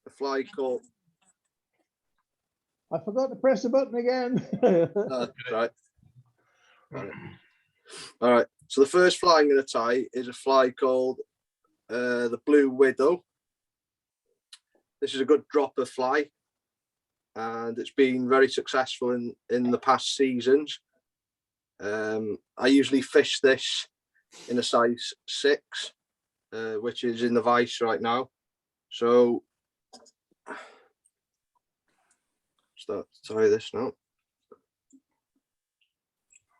a fly called. I forgot to press the button again. Right. All right. So the first fly I'm going to tie is a fly called the Blue Widow. This is a good dropper fly, and it's been very successful in the past seasons. I usually fish this in a size 6, which is in the vice right now. So start to tie this now.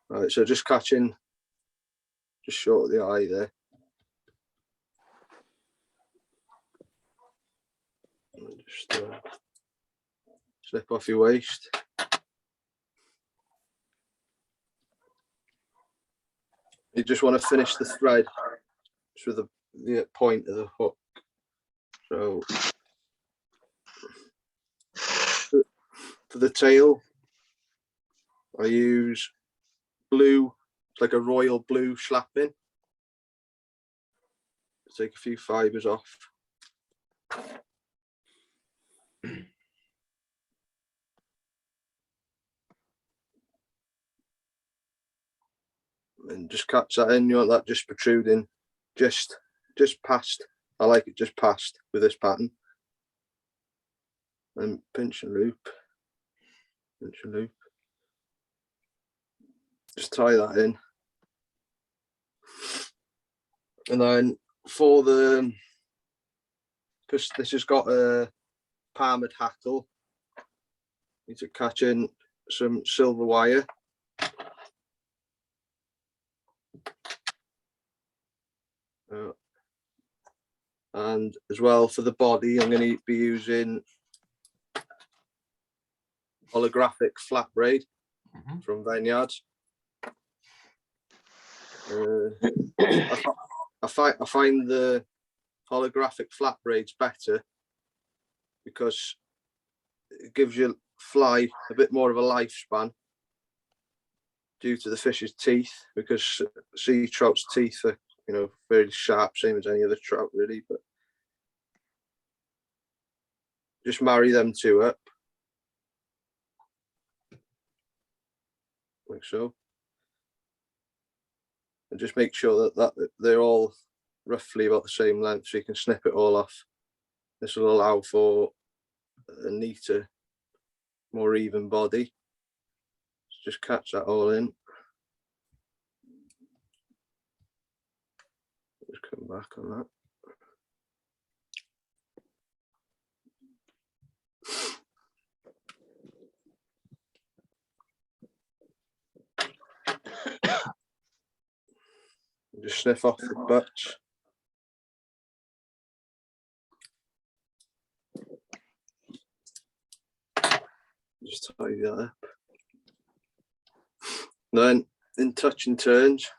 Right, so just catching just short of the eye there. Just slip off your waist. You just want to finish the thread just with the point of the hook. So for the tail, I use blue, it's like a royal blue schlapping. Take a few fibers off. And just catch that in. You want that just protruding, just past. I like it just past with this pattern. And pinch and loop, pinch and loop. Just tie that in. And then for the, because this has got a palmed hackle, need to catch in some silver wire. And as well for the body, I'm going to be using holographic flat braid from Vineyards. I find the holographic flat braids better because it gives your fly a bit more of a lifespan due to the fish's teeth, because sea trout's teeth are, you know, very sharp, same as any other trout really, but just marry them two up like so, and just make sure that they're all roughly about the same length, so you can snip it all off. This will allow for a neater, more even body. Just catch that all in. Just come back on that. Just sniff off the butts. Just tidy that up. Then in touch and turns,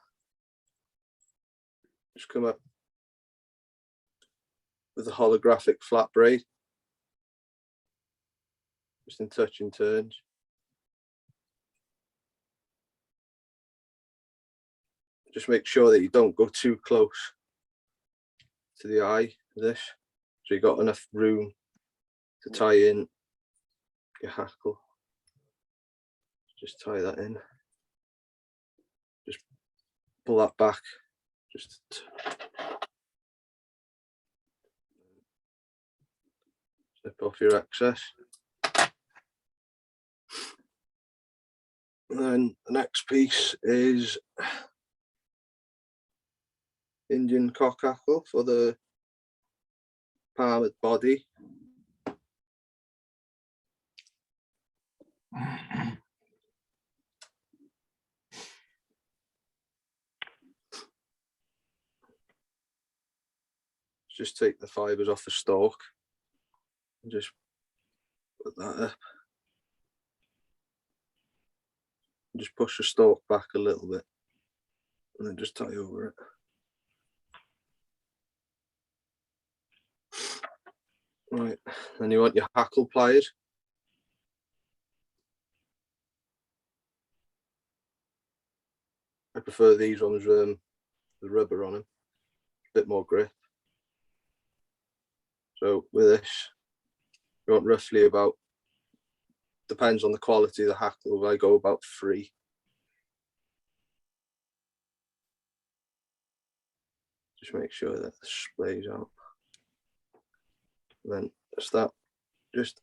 just come up with a holographic flat braid. Just in touch and turns. Just make sure that you don't go too close to the eye of this, so you've got enough room to tie in your hackle. Just tie that in. Just pull that back. Just snip off your excess. And then the next piece is Indian cock hackle for the palmed body. Just take the fibers off the stalk and just put that up. And just push the stalk back a little bit and then just tie over it. Right, then you want your hackle pliers. I prefer these ones with the rubber on them, a bit more grip. So with this, You want roughly about, depends on the quality of the hackle, I go about 3. Just make sure that the splays out. And then start just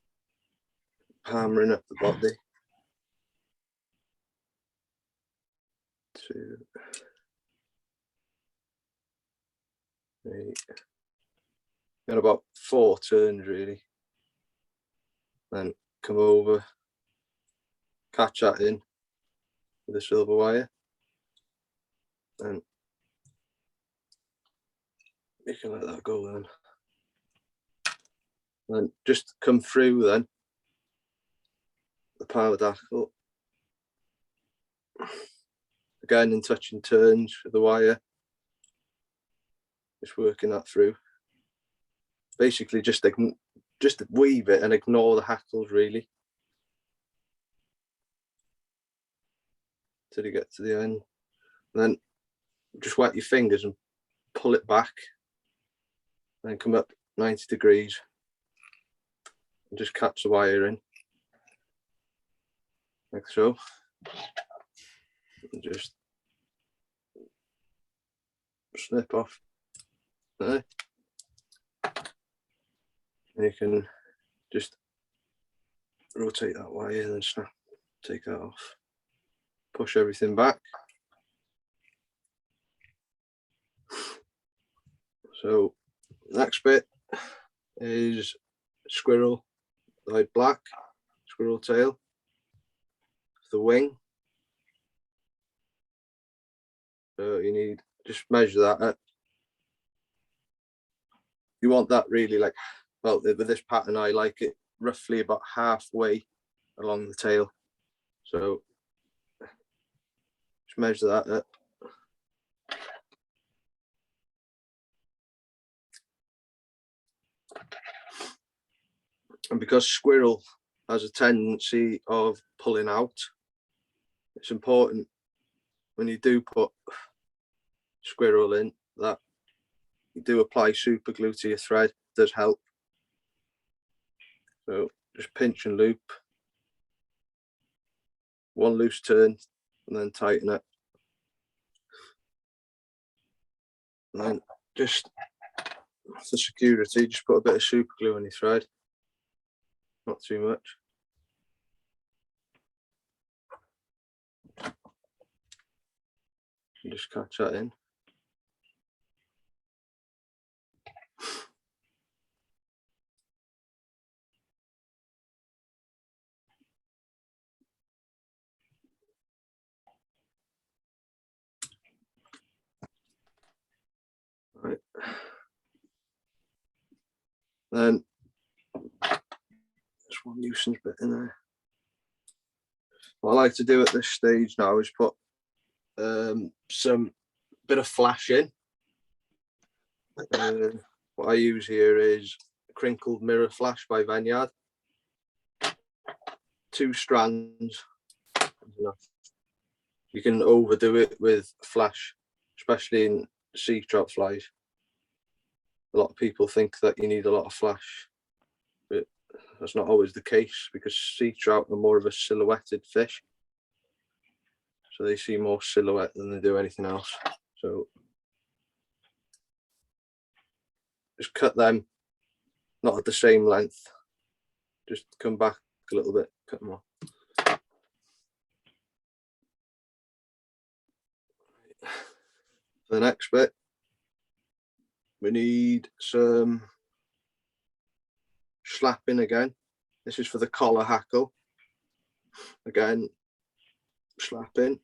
hammering up the body. 2, 3. Got about 4 turns really. Then come over, catch that in with a silver wire, and you can let that go then. Then just come through then the powered hackle. Again in touching turns with the wire. Just working that through. Basically just weave it and ignore the hackles really. Till you get to the end. And then just wet your fingers and pull it back. Then come up 90 degrees. And just catch the wire in. Like so. And just snip off there. And you can just rotate that wire and then snap, take that off. Push everything back. So next bit is squirrel dyed black, squirrel tail, the wing. So you need, just measure that up. You want that really like, well, with this pattern I like it roughly about halfway along the tail. So just measure that up. And because squirrel has a tendency of pulling out, it's important when you do put squirrel in that you do apply super glue to your thread. It does help. So just pinch and loop. One loose turn and then tighten it. And then just for security, just put a bit of super glue on your thread. Not too much. And just catch that in. Right. Then there's one nuisance bit in there. What I like to do at this stage now is put some bit of flash in. What I use here is crinkled mirror flash by Vineyard. 2 strands. You can overdo it with flash, especially in sea trout flies. A lot of people think that you need a lot of flash, but that's not always the case because sea trout are more of a silhouetted fish. So they see more silhouette than they do anything else. So just cut them, not at the same length. Just come back a little bit, cut them off. For the next bit, we need some slapping again. This is for the collar hackle. Again, slapping.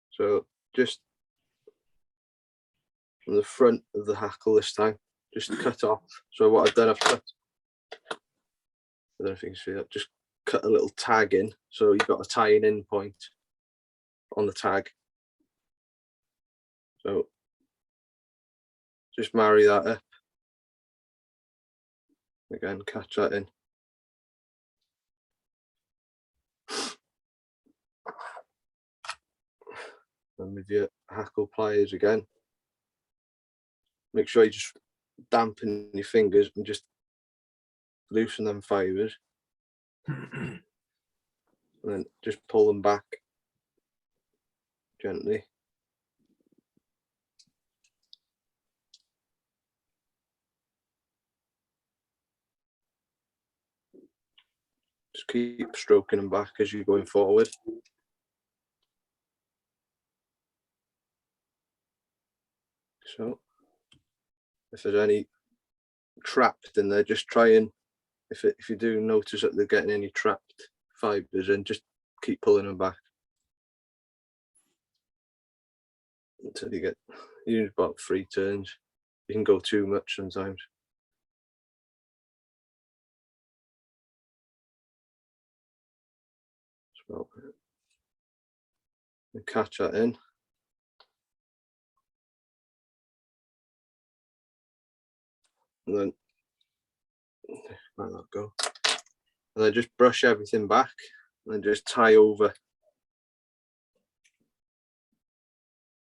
So just from the front of the hackle this time, just cut off. So what I've done, I've cut, I don't know if you can see that, just cut a little tag in. So you've got a tying in point on the tag. So just marry that up. Again, catch that in. And with your Hackle pliers again, make sure you just dampen your fingers and just loosen them fibres. And then just pull them back gently. Just keep stroking them back as you're going forward. So if there's any trapped in there, just try and, if you do notice that they're getting any trapped fibres in, just keep pulling them back until you get, use about 3 turns. You can go too much sometimes. So and catch that in. And then let that go. And then just brush everything back and then just tie over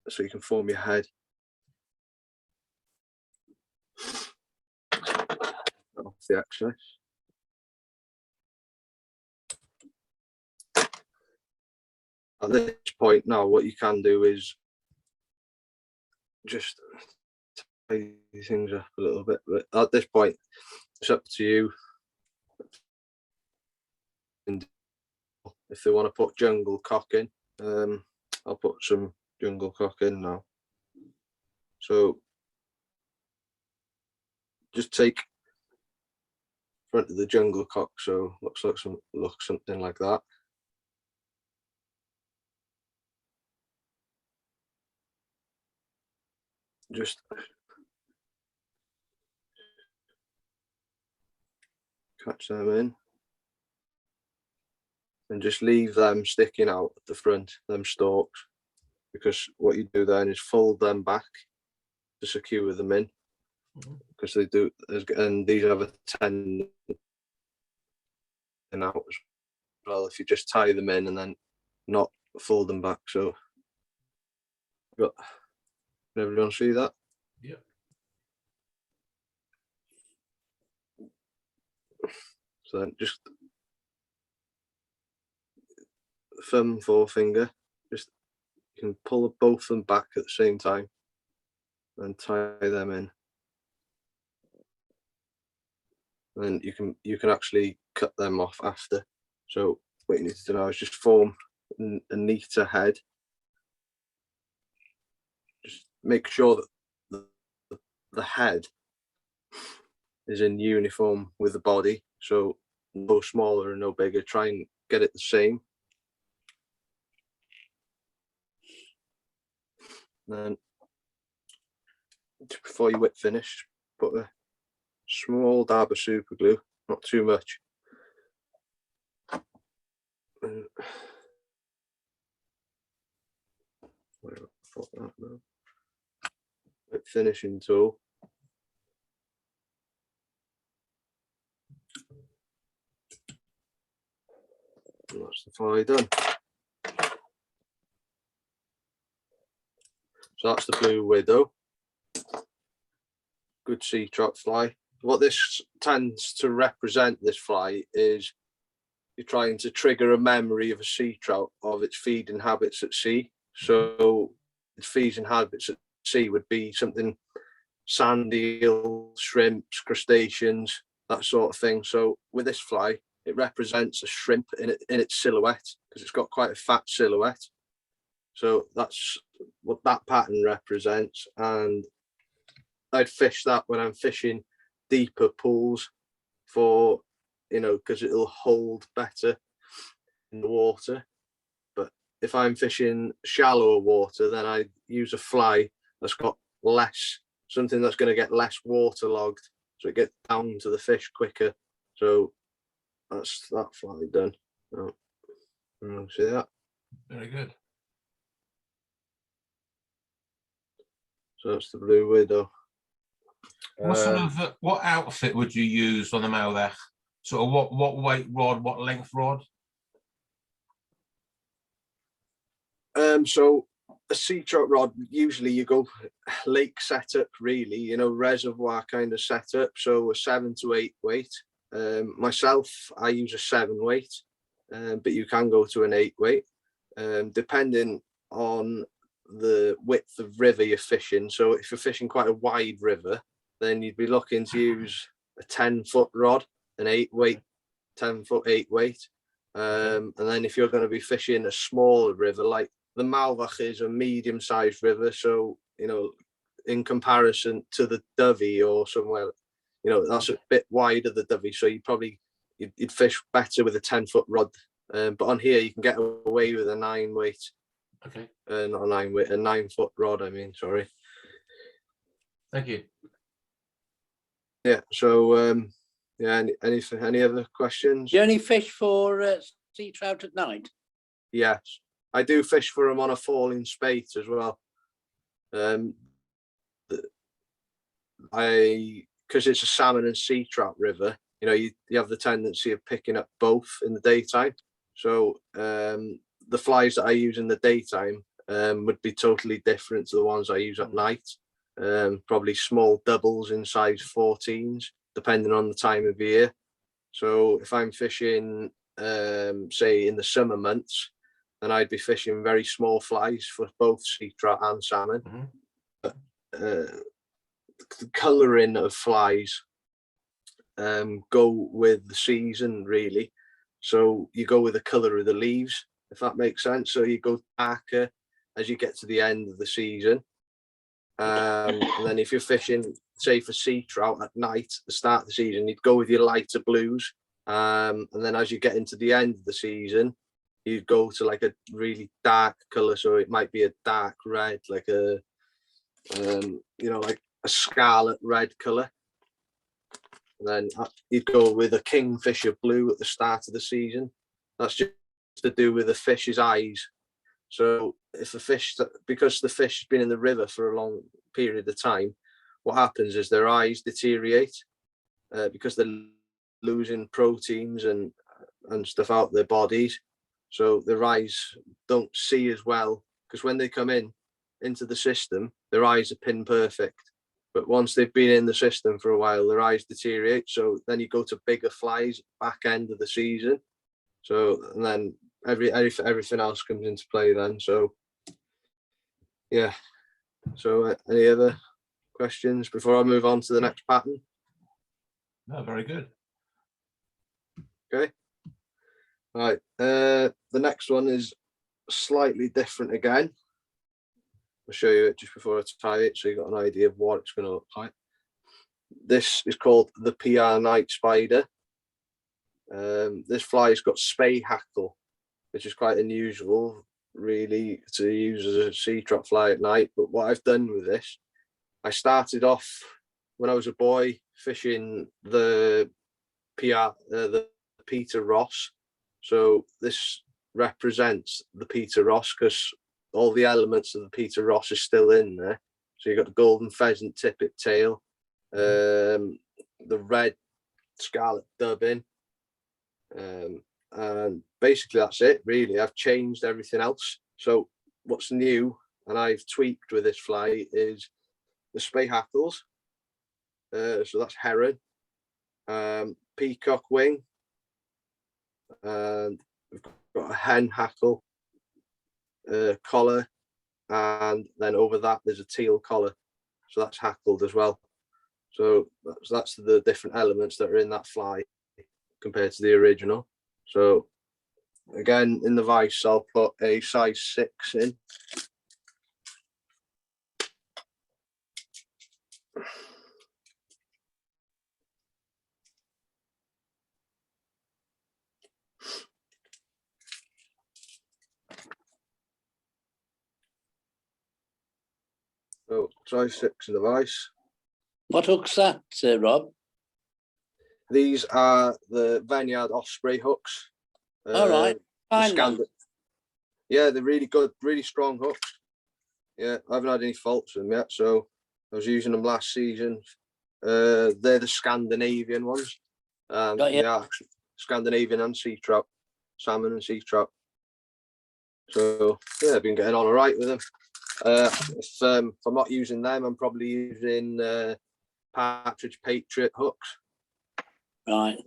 so you can form your head. Off the excess. At this point now, what you can do is just tie things up a little bit, but at this point it's up to you. And if they want to put jungle cock in, I'll put some jungle cock in now. So just take front of the jungle cock, so looks something like that. Just catch them in and just leave them sticking out at the front, them stalks, because what you do then is fold them back to secure them in, because they do, and these have a tendency out as well if you just tie them in and then not fold them back. So got, everyone see that? Yeah. So then just thumb, forefinger, just you can pull both of them back at the same time and tie them in. And you can actually cut them off after. So what you need to do now is just form a neater head. Just make sure that the head is in uniform with the body, so no smaller and no bigger. Try and get it the same. Then before you whip finish, put a small dab of super glue, not too much. Whip finishing tool. And that's the fly done. So that's the blue widow. Good sea trout fly. What this tends to represent, this fly, is you're trying to trigger a memory of a sea trout of its feeding habits at sea. So its feeding habits at sea would be something sandy, shrimps, crustaceans, that sort of thing. So with this fly, it represents a shrimp in its silhouette, because it's got quite a fat silhouette. So that's what that pattern represents. And I'd fish that when I'm fishing deeper pools for, you know, because it'll hold better in the water. But if I'm fishing shallower water, then I use a fly that's got less, something that's going to get less waterlogged, so it gets down to the fish quicker. So that's that fly done. Oh, see that? Very good. So that's the blue widow. What sort of what outfit would you use on the Malech? Sort of what weight rod, what length rod? So a sea trout rod, usually you go lake setup, really, you know, reservoir kind of setup. So a 7 to 8 weight. Myself, I use a 7 weight, but you can go to an 8 weight, depending on the width of river you're fishing. So if you're fishing quite a wide river, then you'd be looking to use a 10-foot rod, an 8 weight, 10-foot 8 weight. And then if you're going to be fishing a smaller river, like the Malvach is a medium-sized river, so, you know, in comparison to the Dovey or somewhere, you know, that's a bit wider, the Dovey, so you'd fish better with a 10-foot rod. But on here, you can get away with a 9 weight. Okay. Not a 9 weight, a 9-foot rod, I mean, sorry. Thank you. Yeah, so, yeah, any other questions? Do you only fish for sea trout at night? Yes, I do fish for them on a falling spate as well. Because it's a salmon and sea trout river, you know, you have the tendency of picking up both in the daytime. So the flies that I use in the daytime would be totally different to the ones I use at night. Probably small doubles in size 14s, depending on the time of year. So if I'm fishing, say in the summer months, then I'd be fishing very small flies for both sea trout and salmon. The colouring of flies go with the season, really. So you go with the colour of the leaves, if that makes sense. So you go darker as you get to the end of the season. And then if you're fishing, say for sea trout at night, at the start of the season, you'd go with your lighter blues. And then as you get into the end of the season, you'd go to like a really dark colour. So it might be a dark red, like a, you know, like a scarlet red colour. And then you'd go with a kingfisher blue at the start of the season. That's just to do with the fish's eyes. So if the fish, because the fish has been in the river for a long period of time, what happens is their eyes deteriorate because they're losing proteins and stuff out their bodies. So their eyes don't see as well, because when they come into the system, their eyes are pin perfect. But once they've been in the system for a while, their eyes deteriorate. So then you go to bigger flies back end of the season. So, and then everything else comes into play then. So, yeah. So any other questions before I move on to the next pattern? No, very good. Okay. All right. The next one is slightly different again. I'll show you it just before I tie it, so you got an idea of what it's going to look like. This is called the PR Night Spider. This fly's got spay hackle, which is quite unusual, really, to use as a sea trout fly at night. But what I've done with this, I started off when I was a boy fishing the Peter Ross. So this represents the Peter Ross because all the elements of the Peter Ross is still in there. So you've got the golden pheasant tippet tail, the red scarlet dubbing, and basically that's it, really. I've changed everything else. So what's new and I've tweaked with this fly is the spay hackles. So that's heron, peacock wing, and we've got a hen hackle collar, and then over that there's a teal collar, so that's hackled as well. So that's the different elements that are in that fly compared to the original. So again, in the vise I'll put a size 6 in. So size 6 in the vise. What hook's that, Rob? These are the Vineyard Osprey hooks. All right, fine one. Yeah, they're really good, really strong hooks. Yeah, I haven't had any faults with them yet, so I was using them last season. They're the Scandinavian ones. Yeah, Scandinavian and sea trout, salmon and sea trout. So yeah, I've been getting on all right with them. If I'm not using them, I'm probably using Partridge Patriot hooks. Right.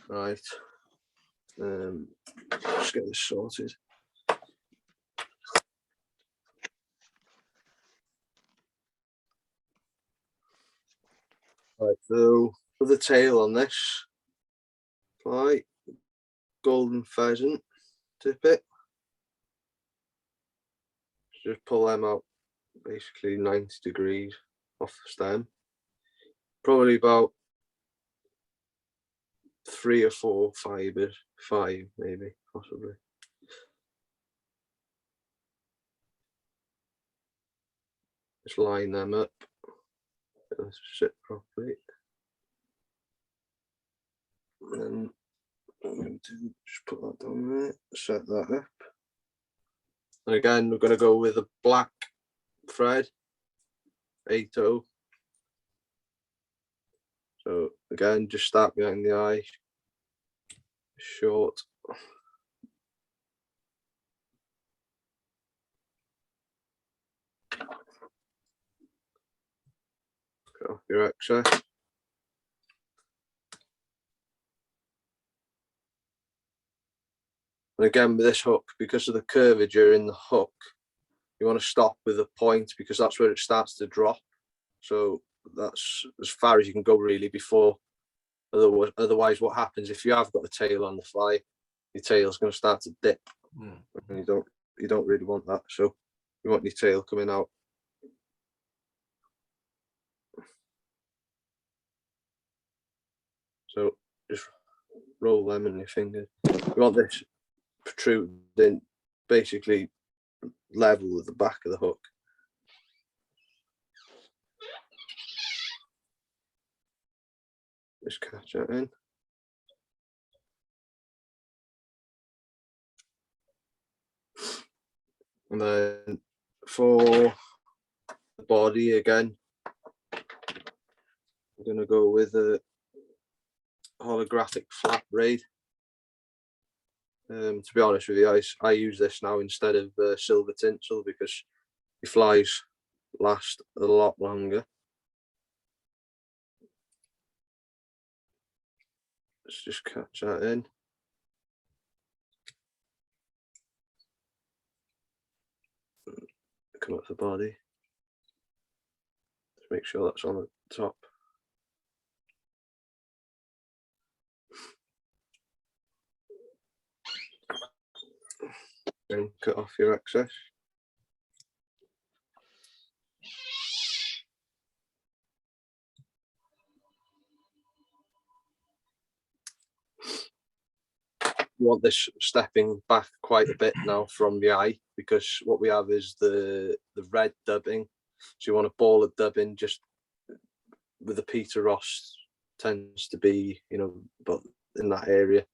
Right. Let's get this sorted. Right, so for the tail on this, fly golden pheasant tippet. Just pull them out basically 90 degrees off the stem. Probably about 3 or 4 fibers, 5 maybe, possibly. Just line them up. Let's sit properly. And then I'm going to just put that down there, set that up. And again, we're going to go with a black thread, 8/0. So again, just start behind the eye, short. Cut off your excess. And again, with this hook, because of the curvature in the hook, you want to stop with a point because that's where it starts to drop. So that's as far as you can go really before. Otherwise, what happens if you have got the tail on the fly, your tail's going to start to dip, and you don't really want that. So you want your tail coming out. So just roll them in your fingers. You want this protruding basically level with the back of the hook. Just catch that in. And then for the body again, I'm going to go with a holographic flat braid. To be honest with you, I use this now instead of silver tinsel because the flies last a lot longer. Let's just catch that in. Come up the body. Just make sure that's on the top. And cut off your excess. You want this stepping back quite a bit now from the eye because what we have is the red dubbing. So you want a ball of dubbing just with the Peter Ross tends to be, but in that area.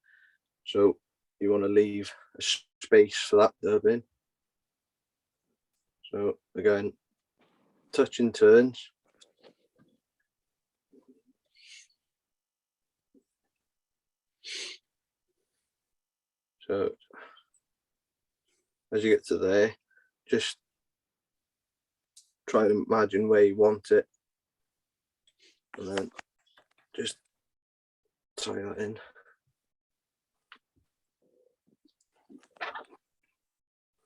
So you want to leave a space for that dubbing. So again, touch and turns. So as you get to there, just try to imagine where you want it, and then just tie that in.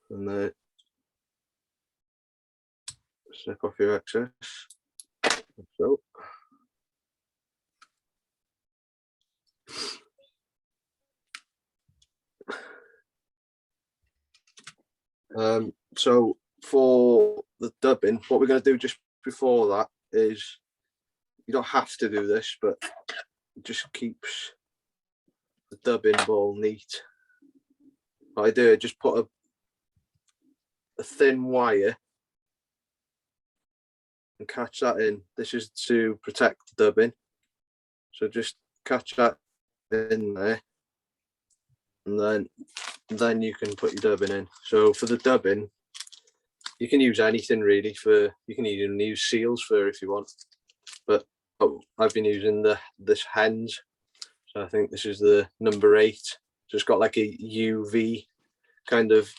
And then snip off your excess. So. So for the dubbing, what we're going to do just before that is, you don't have to do this, but it just keeps the dubbing ball neat. What I do, I just put a thin wire and catch that in. This is to protect the dubbing. So just catch that in there, and then you can put your dubbing in. So for the dubbing, you can use anything really. You can even use seal's fur if you want, but I've been using this hens. So I think this is the number 8. So it's got like a UV kind of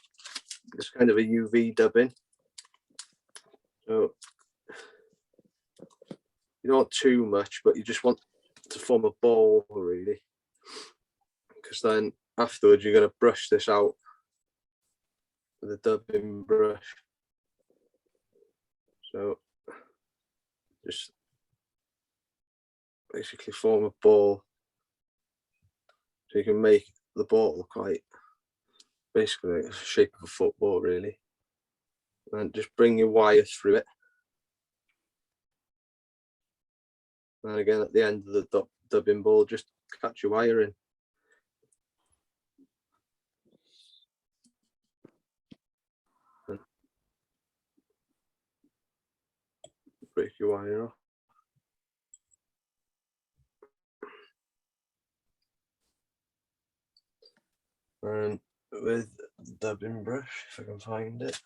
It's kind of a UV dubbing. So you don't want too much, but you just want to form a ball really, because then afterwards you're going to brush this out with a dubbing brush. So just basically form a ball, so you can make the ball quite basically like the shape of a football really, and just bring your wire through it. And again, at the end of the dubbing ball, just catch your wire in. And break your wire off. And with the dubbing brush, if I can find it.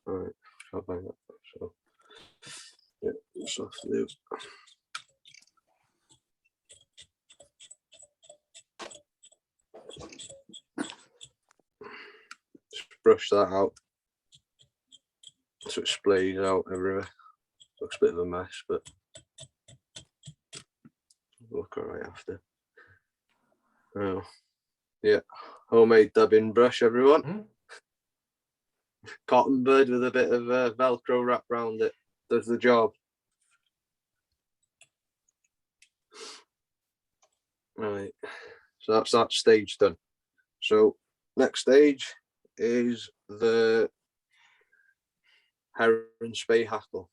Alright, can't find that. So, yeah, soft lube. Just brush that out so it splays out everywhere. Looks a bit of a mess, but look alright after. Oh, yeah, homemade dubbing brush, everyone. Cotton bud with a bit of Velcro wrap around it. Does the job. Right, so that's that stage done. So next stage is the heron spay hackle.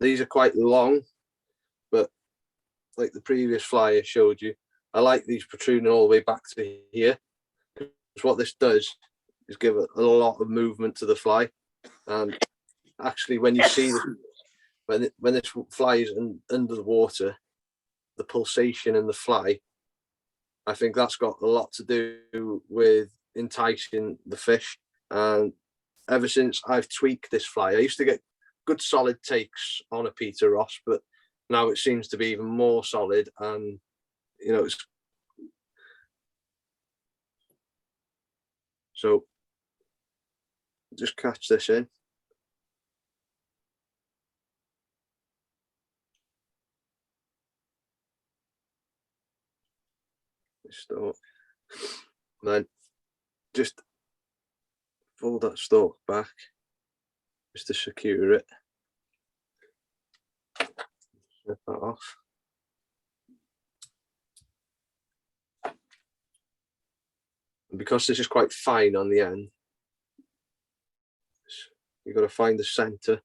These are quite long, but like the previous fly I showed you, I like these protruding all the way back to here, because what this does is give a lot of movement to the fly. And actually, when you see when this fly is under the water, the pulsation in the fly, I think that's got a lot to do with enticing the fish. And ever since I've tweaked this fly, I used to get good solid takes on a Peter Ross, but now it seems to be even more solid. And you know, it's so just catch this in. Stalk. Then just fold that stalk back just to secure it. Snip that off. And because this is quite fine on the end, you've got to find the center.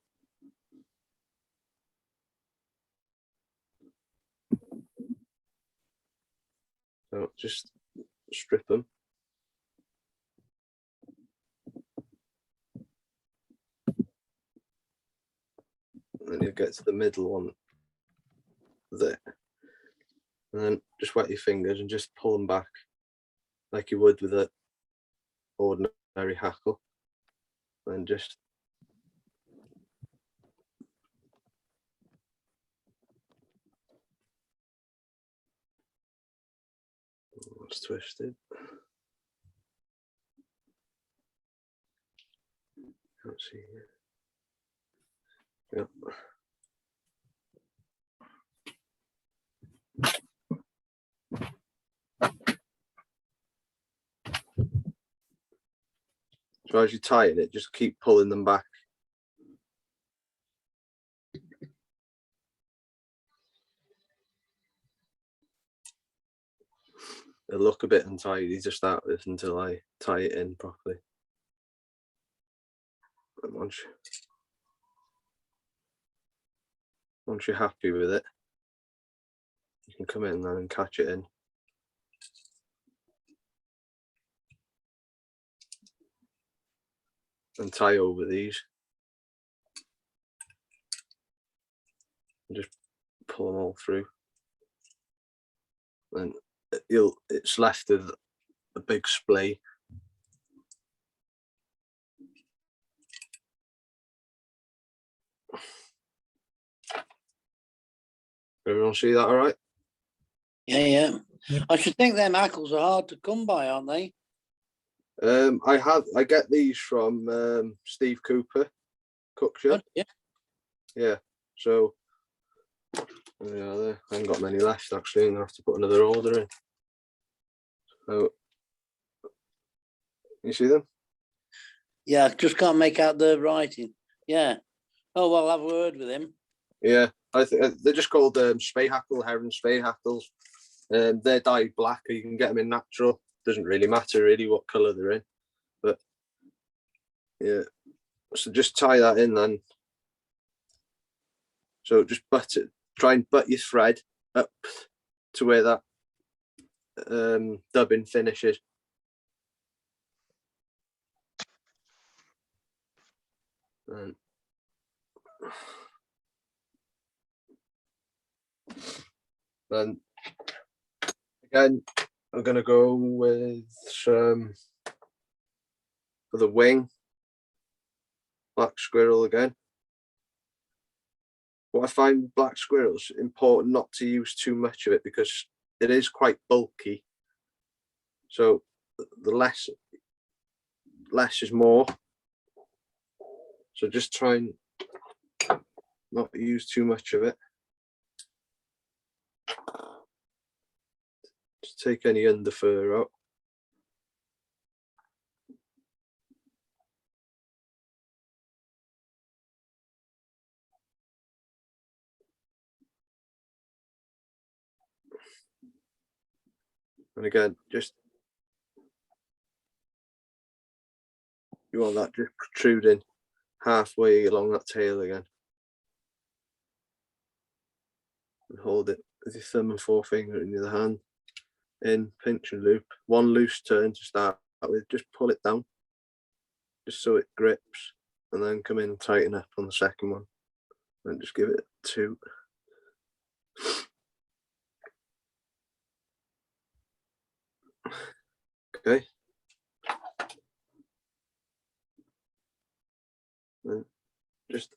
So just strip them. And then you get to the middle one there. And then just wet your fingers and just pull them back like you would with an ordinary hackle. And just it's twisted. Can't see it. Yep. So as you're tying it, just keep pulling them back. It'll look a bit untidy to start with until I tie it in properly. And once you're happy with it, you can come in then and catch it in. And tie over these. And just pull them all through. And it's left with a big splay. Everyone see that all right? Yeah. Yep. I should think them hackles are hard to come by, aren't they? I get these from Steve Cooper, Cookshire. Oh, yeah. Yeah, so yeah, I haven't got many left actually, and I have to put another order in. So you see them? Yeah, I just can't make out the writing. Yeah. Oh, well, I'll have a word with him. Yeah, I think they're just called spay hackle, heron spay hackles. They're dyed black. You can get them in natural. Doesn't really matter really what colour they're in, but yeah. So just tie that in then. So just try and butt your thread up to where that dubbing finishes. And then again, I'm gonna go with some for the wing, black squirrel again. What I find with black squirrels, important not to use too much of it because it is quite bulky. So the less is more. So just try and not use too much of it. Just take any under fur out. And again, just you want that just protruding halfway along that tail again. And hold it with your thumb and forefinger in the other hand. In, pinch and loop. One loose turn to start with, just pull it down. Just so it grips. And then come in and tighten up on the second one. And just give it 2. Okay. Then just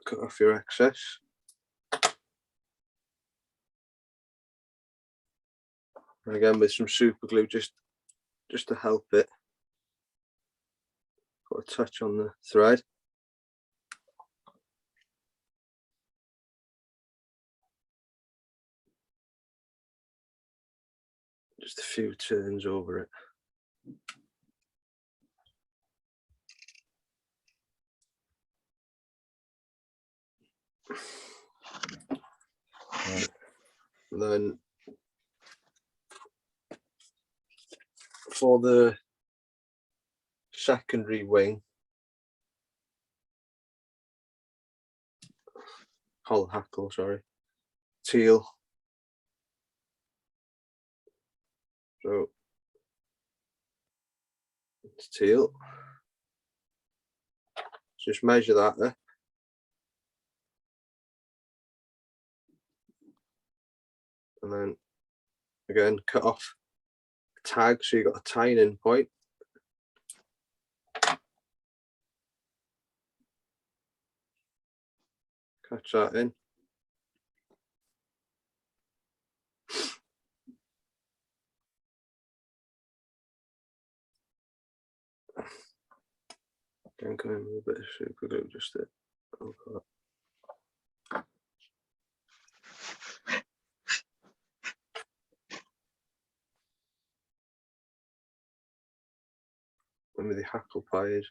cut off your excess. And again with some super glue just to help it. Got a touch on the thread. Just a few turns over it. Right. And then for the secondary wing, hackle, sorry, teal. So it's teal. Just measure that up. And then again, cut off a tag so you got a tying in point. Catch that in. Again, come in with a bit of super glue just to help that. And with the hackle pliers.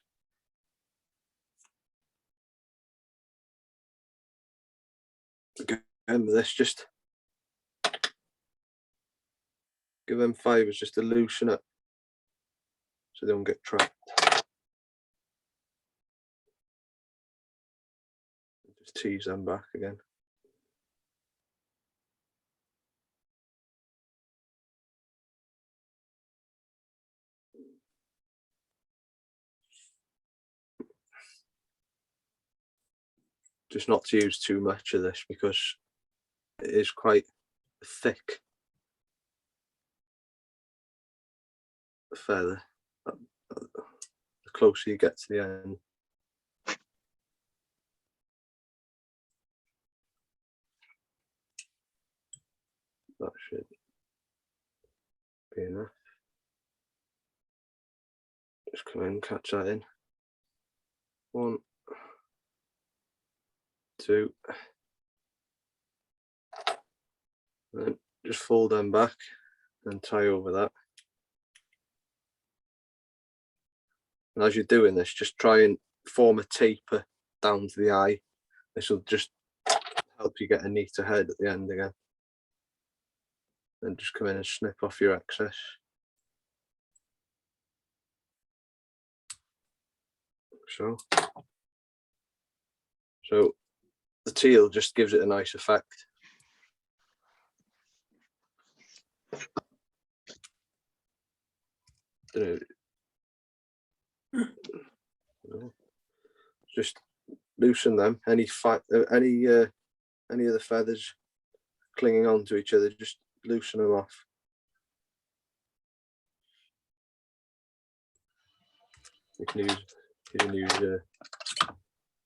Again with this, just give them fibres just to loosen up so they don't get trapped. Just tease them back again. Just not to use too much of this because it is quite thick feather. The closer you get to the end. That should be enough. Just come in, catch that in. 1, 2. Then just fold them back and tie over that. And as you're doing this, just try and form a taper down to the eye. This will just help you get a neater head at the end again. And just come in and snip off your excess. So the teal just gives it a nice effect. Just loosen them. Any of the feathers clinging on to each other, just loosen them off. You can use your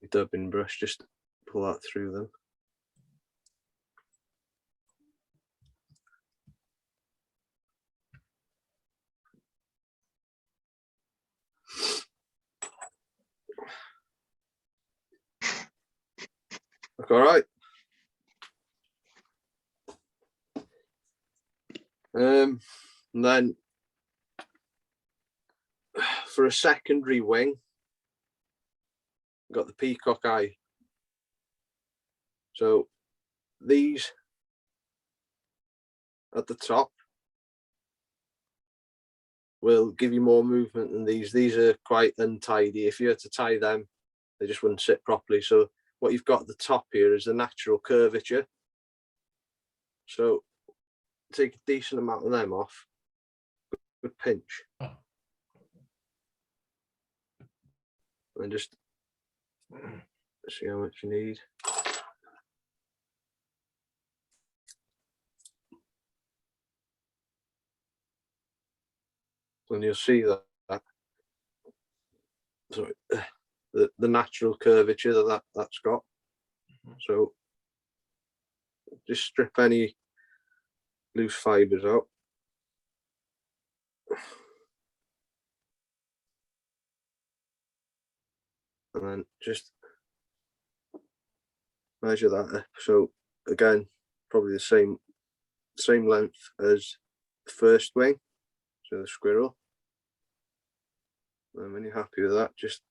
dubbing brush, just pull that through them. Look all right. And then for a secondary wing, got the Peacock Eye. So these at the top will give you more movement than these. These are quite untidy. If you had to tie them, they just wouldn't sit properly. So what you've got at the top here is the natural curvature. So take a decent amount of them off. Good pinch. And just see how much you need. And you'll see that sorry, the natural curvature that's got. So just strip any loose fibers out. And then just measure that up. So again, probably the same length as the first wing, so the squirrel. And when you're happy with that, just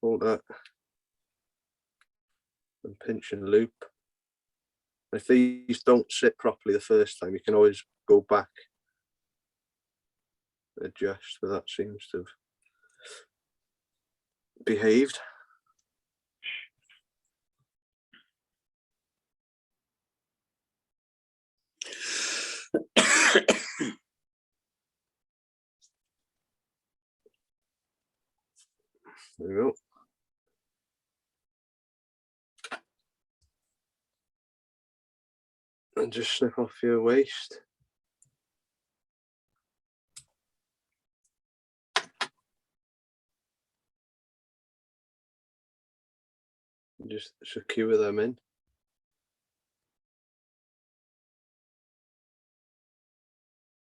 hold that and pinch and loop. If these don't sit properly the first time, you can always go back, adjust, but that seems to have behaved. There we go. And just snip off your waist. Just secure them in.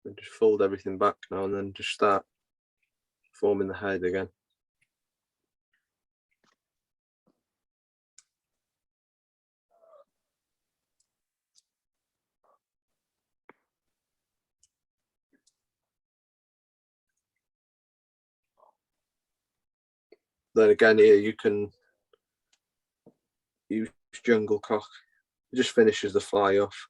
And just fold everything back now and then just start forming the head again. Then again here you can use jungle cock. It just finishes the fly off.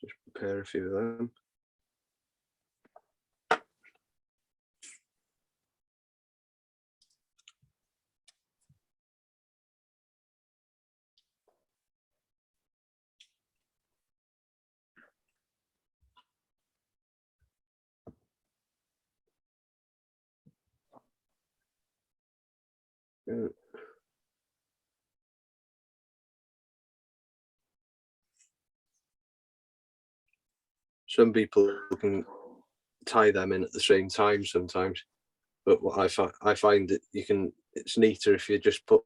Just prepare a few of them. Yeah. some people can tie them in at the same time sometimes, but what I find that it's neater if you just put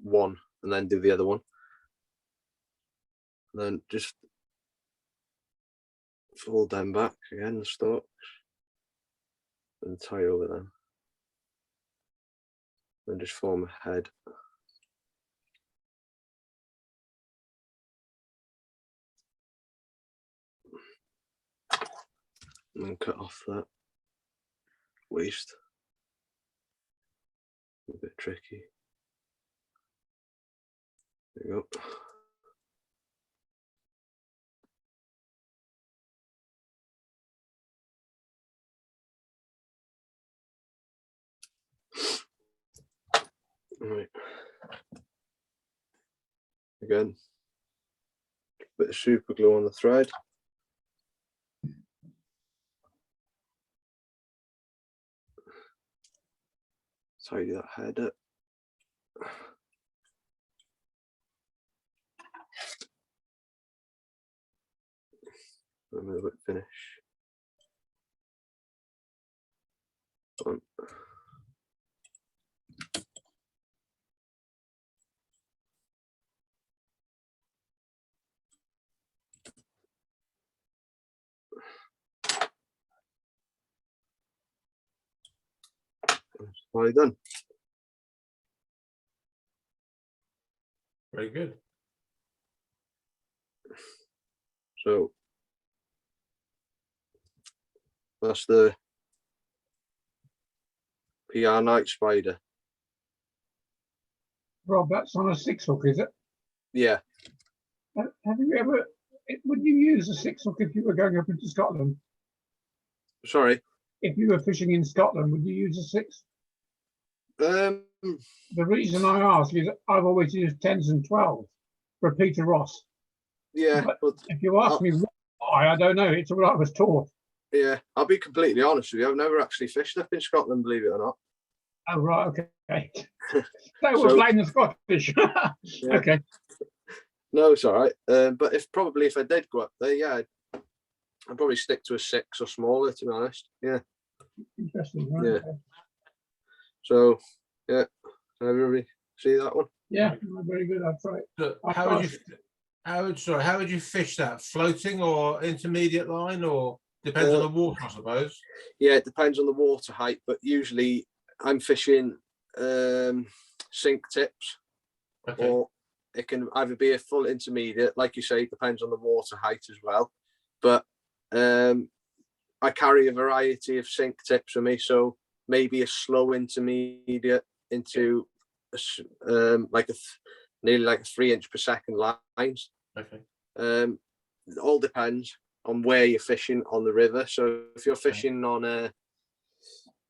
one and then do the other one. And then just fold them back again, the stalks, and tie over them. And just form a head. And then cut off that waist. A bit tricky. There you go. Right. Again, bit of super glue on the thread. Tidy that head up. And a little bit finish. One. Well done. Very good. So that's the PR Night Spider. Rob, that's on a 6-hook, is it? Yeah. Have you ever, would you use a 6-hook if you were going up into Scotland? Sorry. If you were fishing in Scotland, would you use a 6? The reason I ask is I've always used 10s and 12s for Peter Ross. Yeah. But if you ask me why, I don't know. It's what I was taught. Yeah, I'll be completely honest with you. I've never actually fished up in Scotland, believe it or not. Oh, right, okay. They were playing the Scottish. Yeah. Okay. No, it's all right. But if I did go up there, yeah, I'd probably stick to a 6 or smaller, to be honest. Yeah. Interesting. Right? Yeah. Okay. So, yeah, everybody see that one? Yeah, very good. I'll try it. So how would you fish that? Floating or intermediate line, or depends on the water, I suppose? Yeah, it depends on the water height, but usually I'm fishing sink tips, Okay. or it can either be a full intermediate, like you say, it depends on the water height as well. But I carry a variety of sink tips with me, so maybe a slow intermediate into nearly like a 3 inch per second lines. Okay. It all depends on where you're fishing on the river. So if you're fishing on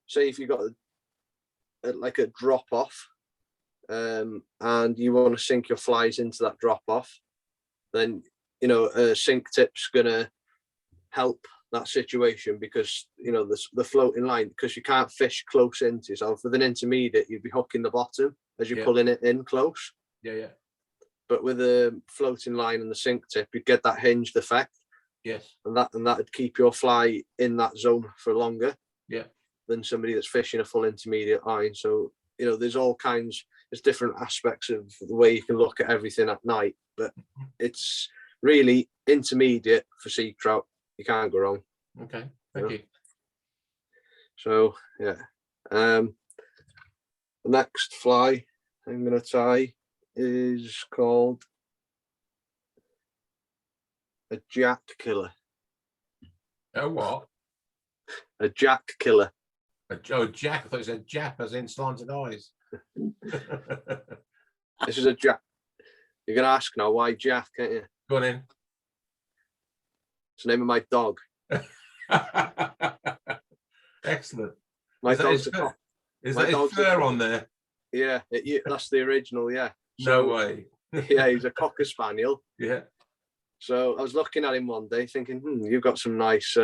say if you've got a drop off, and you want to sink your flies into that drop off, then a sink tip's gonna help that situation, because the floating line, because you can't fish close into yourself. With an intermediate, you'd be hooking the bottom as you're pulling it in close. Yeah. But with a floating line and the sink tip, you'd get that hinged effect. Yes. And that would keep your fly in that zone for longer. Yeah. Than somebody that's fishing a full intermediate line. So there's different aspects of the way you can look at everything at night, but it's really intermediate for sea trout. You can't go wrong. Okay, thank you. So yeah, the next fly I'm gonna tie is called a jack killer. Oh, what? A jack killer. Oh, Jack. I thought you said Jap, as in slanted eyes. This is a jack. You're gonna ask now why Jack, can't you? Go on in. It's the name of my dog. Excellent. My dog's Is that his fur on there? Yeah, that's the original. Yeah. No way. Yeah, he's a Cocker Spaniel. Yeah. So I was looking at him one day, thinking, you've got some nice.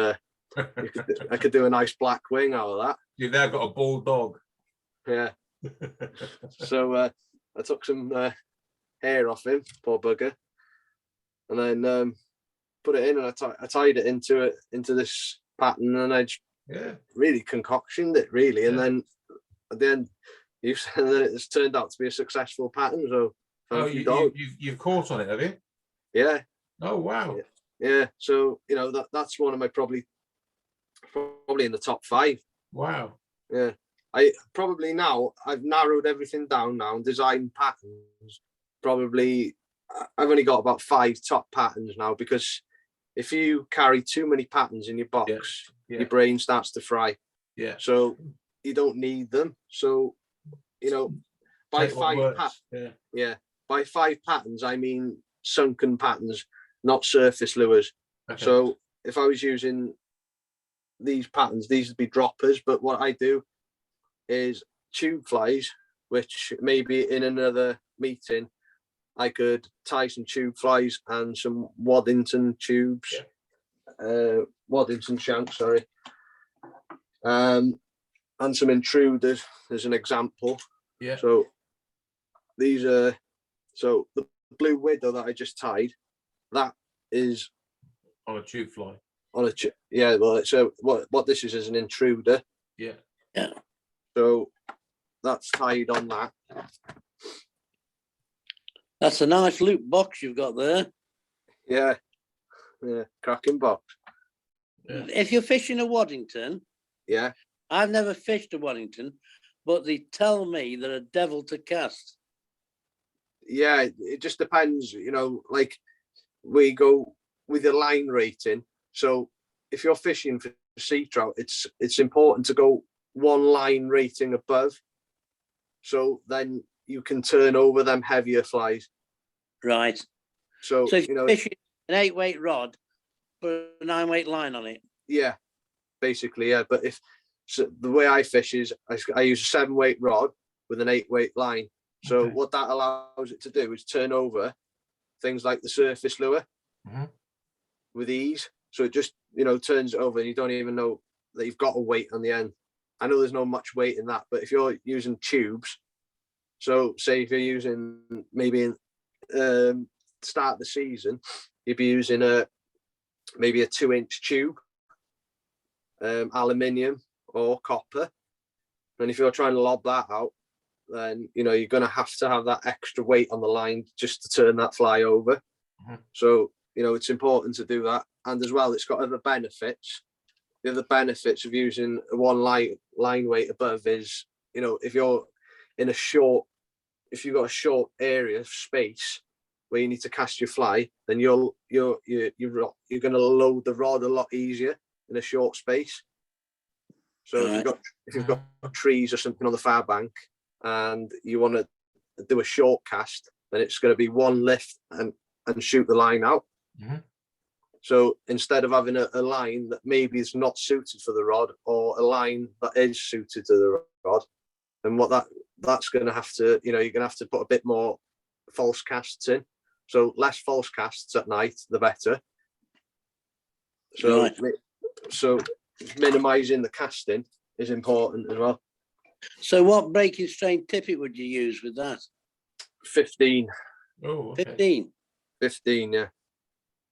I could do a nice black wing out of that. You've now got a bulldog. Yeah. So I took some hair off him, poor bugger, and then put it in, and I tied it into this pattern, and I just really concoctioned it really, and then at the end, it's turned out to be a successful pattern. So you've caught on it, have you? Yeah. Oh wow. Yeah. So that's one of my probably in the top 5. Wow. Yeah. I've narrowed everything down now and designed patterns. Probably I've only got about 5 top patterns now, because if you carry too many patterns in your box, your brain starts to fry. Yeah. So you don't need them. So by 5 by 5 patterns, I mean sunken patterns, not surface lures. Okay. So if I was using these patterns, these would be droppers, but what I do is tube flies, which maybe in another meeting I could tie some tube flies and some Waddington tubes, Waddington shanks, sorry, and some intruders as an example. Yeah. So these are, so the blue widow that I just tied, that is on a tube fly. On a well, so what this is an intruder. Yeah. Yeah. So that's tied on that. That's a nice loop box you've got there. Yeah. Yeah. Cracking box. Yeah. If you're fishing a Waddington. Yeah. I've never fished a Waddington, but they tell me they're a devil to cast. Yeah, it just depends, like we go with the line rating. So if you're fishing for sea trout, it's important to go 1 line rating above. So then you can turn over them heavier flies. Right. So if you're fishing an 8-weight rod, put a 9-weight line on it. Yeah, basically, yeah. But the way I fish is I use a 7-weight rod with an 8-weight line. So what that allows it to do is turn over things like the surface lure with ease. So it just, turns it over and you don't even know that you've got a weight on the end. I know there's not much weight in that, but if you're using tubes, so say if you're using maybe in start of the season, you'd be using maybe a 2-inch tube, aluminium or copper. And if you're trying to lob that out, then you're going to have that extra weight on the line just to turn that fly over. So it's important to do that. And as well, it's got other benefits. The other benefits of using a 1 line weight above is, if you're in if you've got a short area of space where you need to cast your fly, then you're going to load the rod a lot easier in a short space. So if you've got trees or something on the far bank and you want to do a short cast, then it's going to be 1 lift and shoot the line out. So instead of having a line that maybe is not suited for the rod, or a line that is suited to the rod, then that's going to have to, you're going to have to put a bit more false casts in. So less false casts at night, the better. So so minimizing the casting is important as well. So what breaking strain tippet would you use with that? 15. Oh, okay. 15. 15, yeah.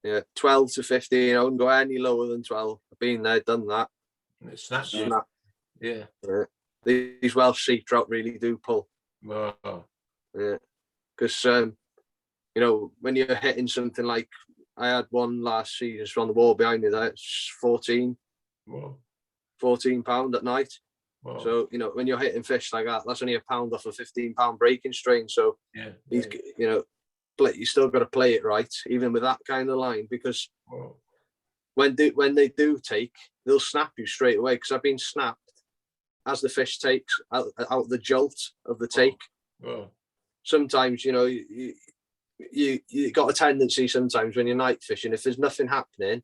Yeah, 12 to 15. I wouldn't go any lower than 12. I've been there, done that. It snaps. Yeah. These Welsh sea trout really do pull. Wow. Yeah. Because, when you're hitting something like, I had one last season on the wall behind me there, it's 14. Wow. £14 at night. Wow. So, when you're hitting fish like that, that's only a pound off a £15 breaking strain. So, you still got to play it right, even with that kind of line, because when they do take, they'll snap you straight away. Because I've been snapped as the fish takes out the jolt of the take. Sometimes, you got a tendency sometimes when you're night fishing, if there's nothing happening,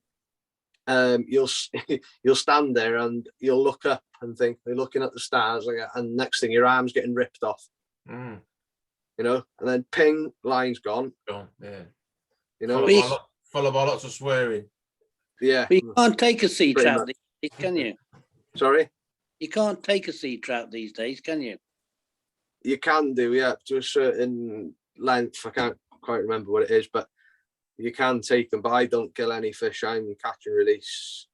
you'll stand there and you'll look up and think you're looking at the stars, and next thing your arm's getting ripped off. And then ping, line's gone. Yeah. Followed by lots of swearing. Yeah. But you can't take a sea trout these days, can you? Sorry? You can't take a sea trout these days, can you? You can do, yeah, to a certain length. I can't quite remember what it is, but you can take them, but I don't kill any fish. I'm catch and release,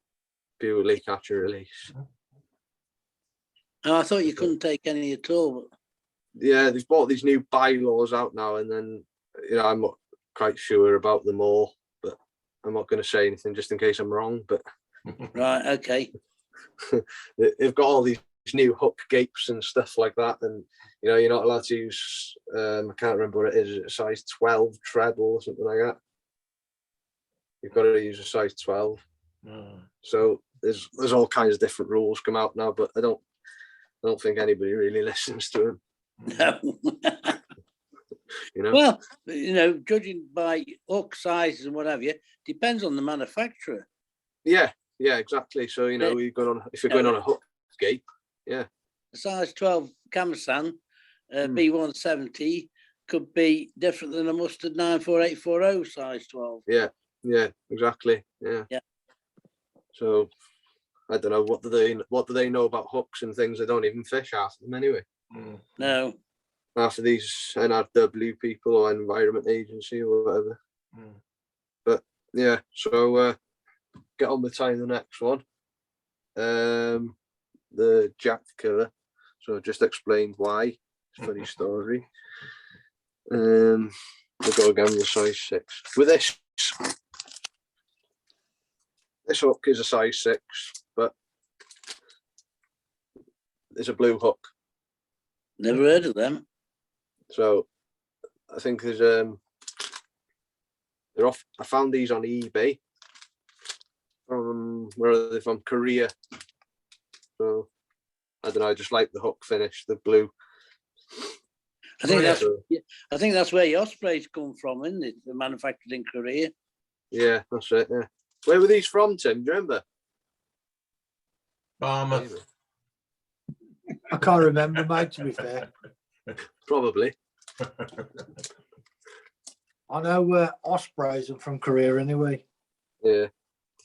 purely catch and release. Oh, I thought you couldn't take any at all. But... Yeah, they've brought these new bylaws out now, and then I'm not quite sure about them all, but I'm not going to say anything just in case I'm wrong. But right, okay. They've got all these new hook gapes and stuff like that, and you're not allowed to use. I can't remember what it is. Size 12 treble or something like that. You've got to use a size 12. So there's all kinds of different rules come out now, but I don't think anybody really listens to them. No. Well, judging by hook sizes and what have you, depends on the manufacturer. Yeah, exactly. So if you're going on a hook gape, yeah. A size 12 Camasan B170 could be different than a Mustard 94840 size 12. Yeah, exactly. Yeah. So I don't know, what do they know about hooks and things? They don't even fish half of them anyway. No. After these NRW people or Environment Agency or whatever. But yeah, so get on with tying the next one. The Jack Killer. So I've just explained why. It's a funny story. We'll go again with the size 6. With this hook is a size 6, but it's a blue hook. Never heard of them. So I think there's they're off. I found these on eBay. Where are they from? Korea. So I don't know. I just like the hook finish, the blue. I think that's where your sprays come from, isn't it? They're manufactured in Korea. Yeah, that's it. Yeah. Where were these from, Tim? Do you remember? Barmer. I can't remember, mate, to be fair. Probably. I know Ospreys are from Korea anyway. Yeah.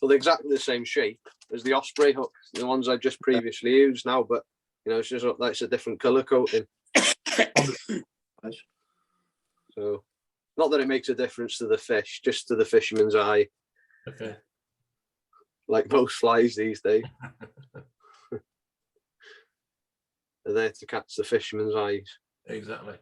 Well, they're exactly the same shape as the Osprey hook, the ones I just previously used now, but it's just that's a different colour coating. So, not that it makes a difference to the fish, just to the fisherman's eye. Okay. Like most flies these days. They're there to catch the fisherman's eyes. Exactly.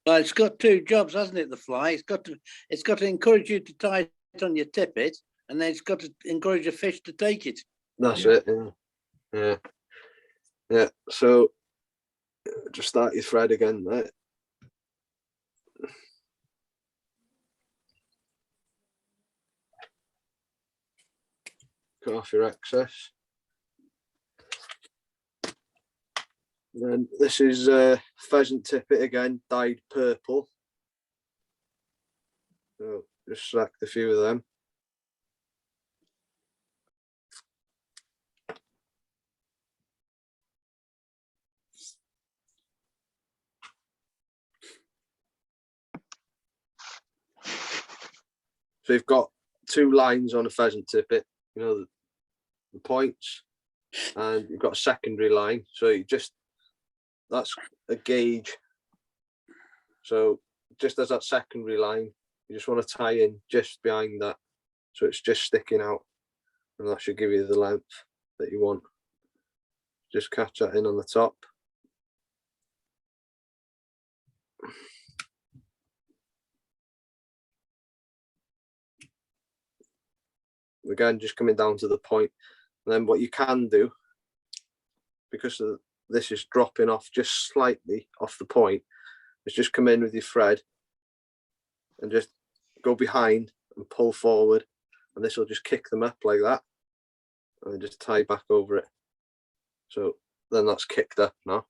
Well, it's got two jobs, hasn't it? The fly. It's got to encourage you to tie it on your tippet, and then it's got to encourage a fish to take it. That's it. Yeah. So just start your thread again, right? Cut off your excess. And this is pheasant tippet again, dyed purple. So just select a few of them. So you've got 2 lines on a pheasant tippet, the points, and you've got a secondary line. So that's a gauge. So just as that secondary line, you just want to tie in just behind that. So it's just sticking out, and that should give you the length that you want. Just catch that in on the top. Again, just coming down to the point. And then what you can do, because this is dropping off just slightly off the point, is just come in with your thread and just go behind and pull forward, and this will just kick them up like that, and then just tie back over it. So then that's kicked up now.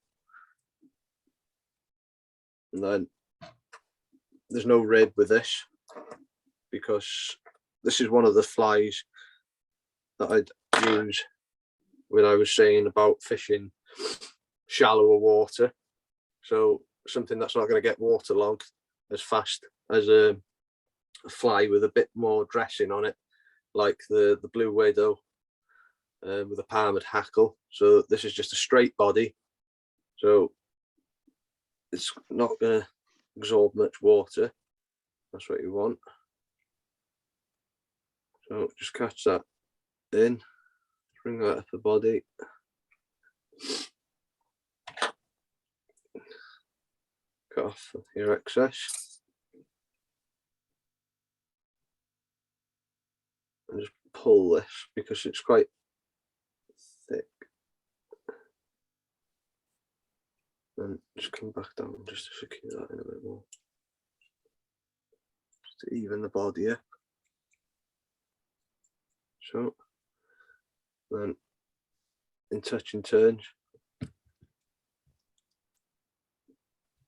And then there's no rib with this, because this is one of the flies that I'd use when I was saying about fishing shallower water. So something that's not going to get waterlogged as fast as a fly with a bit more dressing on it, like the Blue Widow with a palmed hackle. So this is just a straight body, so it's not going to absorb much water. That's what you want. So just catch that in, bring that up the body. Cut off your excess. And just pull this because it's quite thick. And just come back down just to secure that in a bit more. Just to even the body up. So then in touch and turns,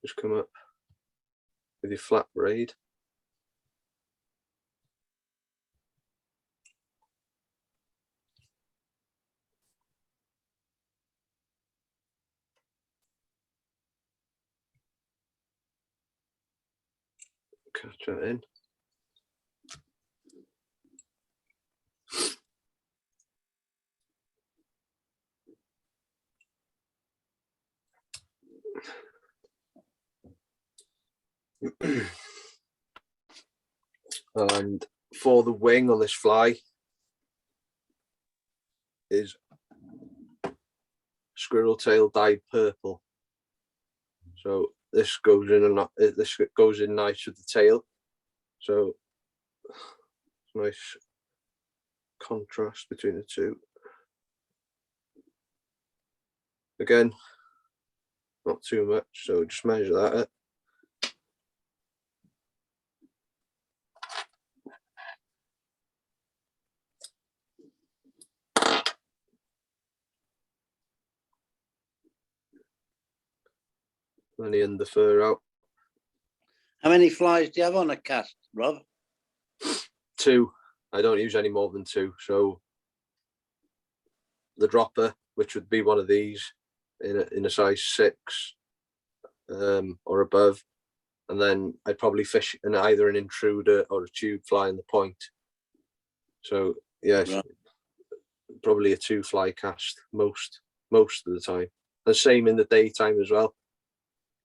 just come up with your flat braid. Catch that in. And for the wing on this fly is squirrel tail dyed purple. So this goes in nice with the tail. So nice contrast between the two. Again, not too much, so just measure that up. And the under fur out. How many flies do you have on a cast, Rob? 2. I don't use any more than 2. So the dropper, which would be one of these in a size 6 or above, and then I'd probably fish in either an intruder or a tube fly in the point. So yes, right. Probably a 2 fly cast most of the time. And same in the daytime as well.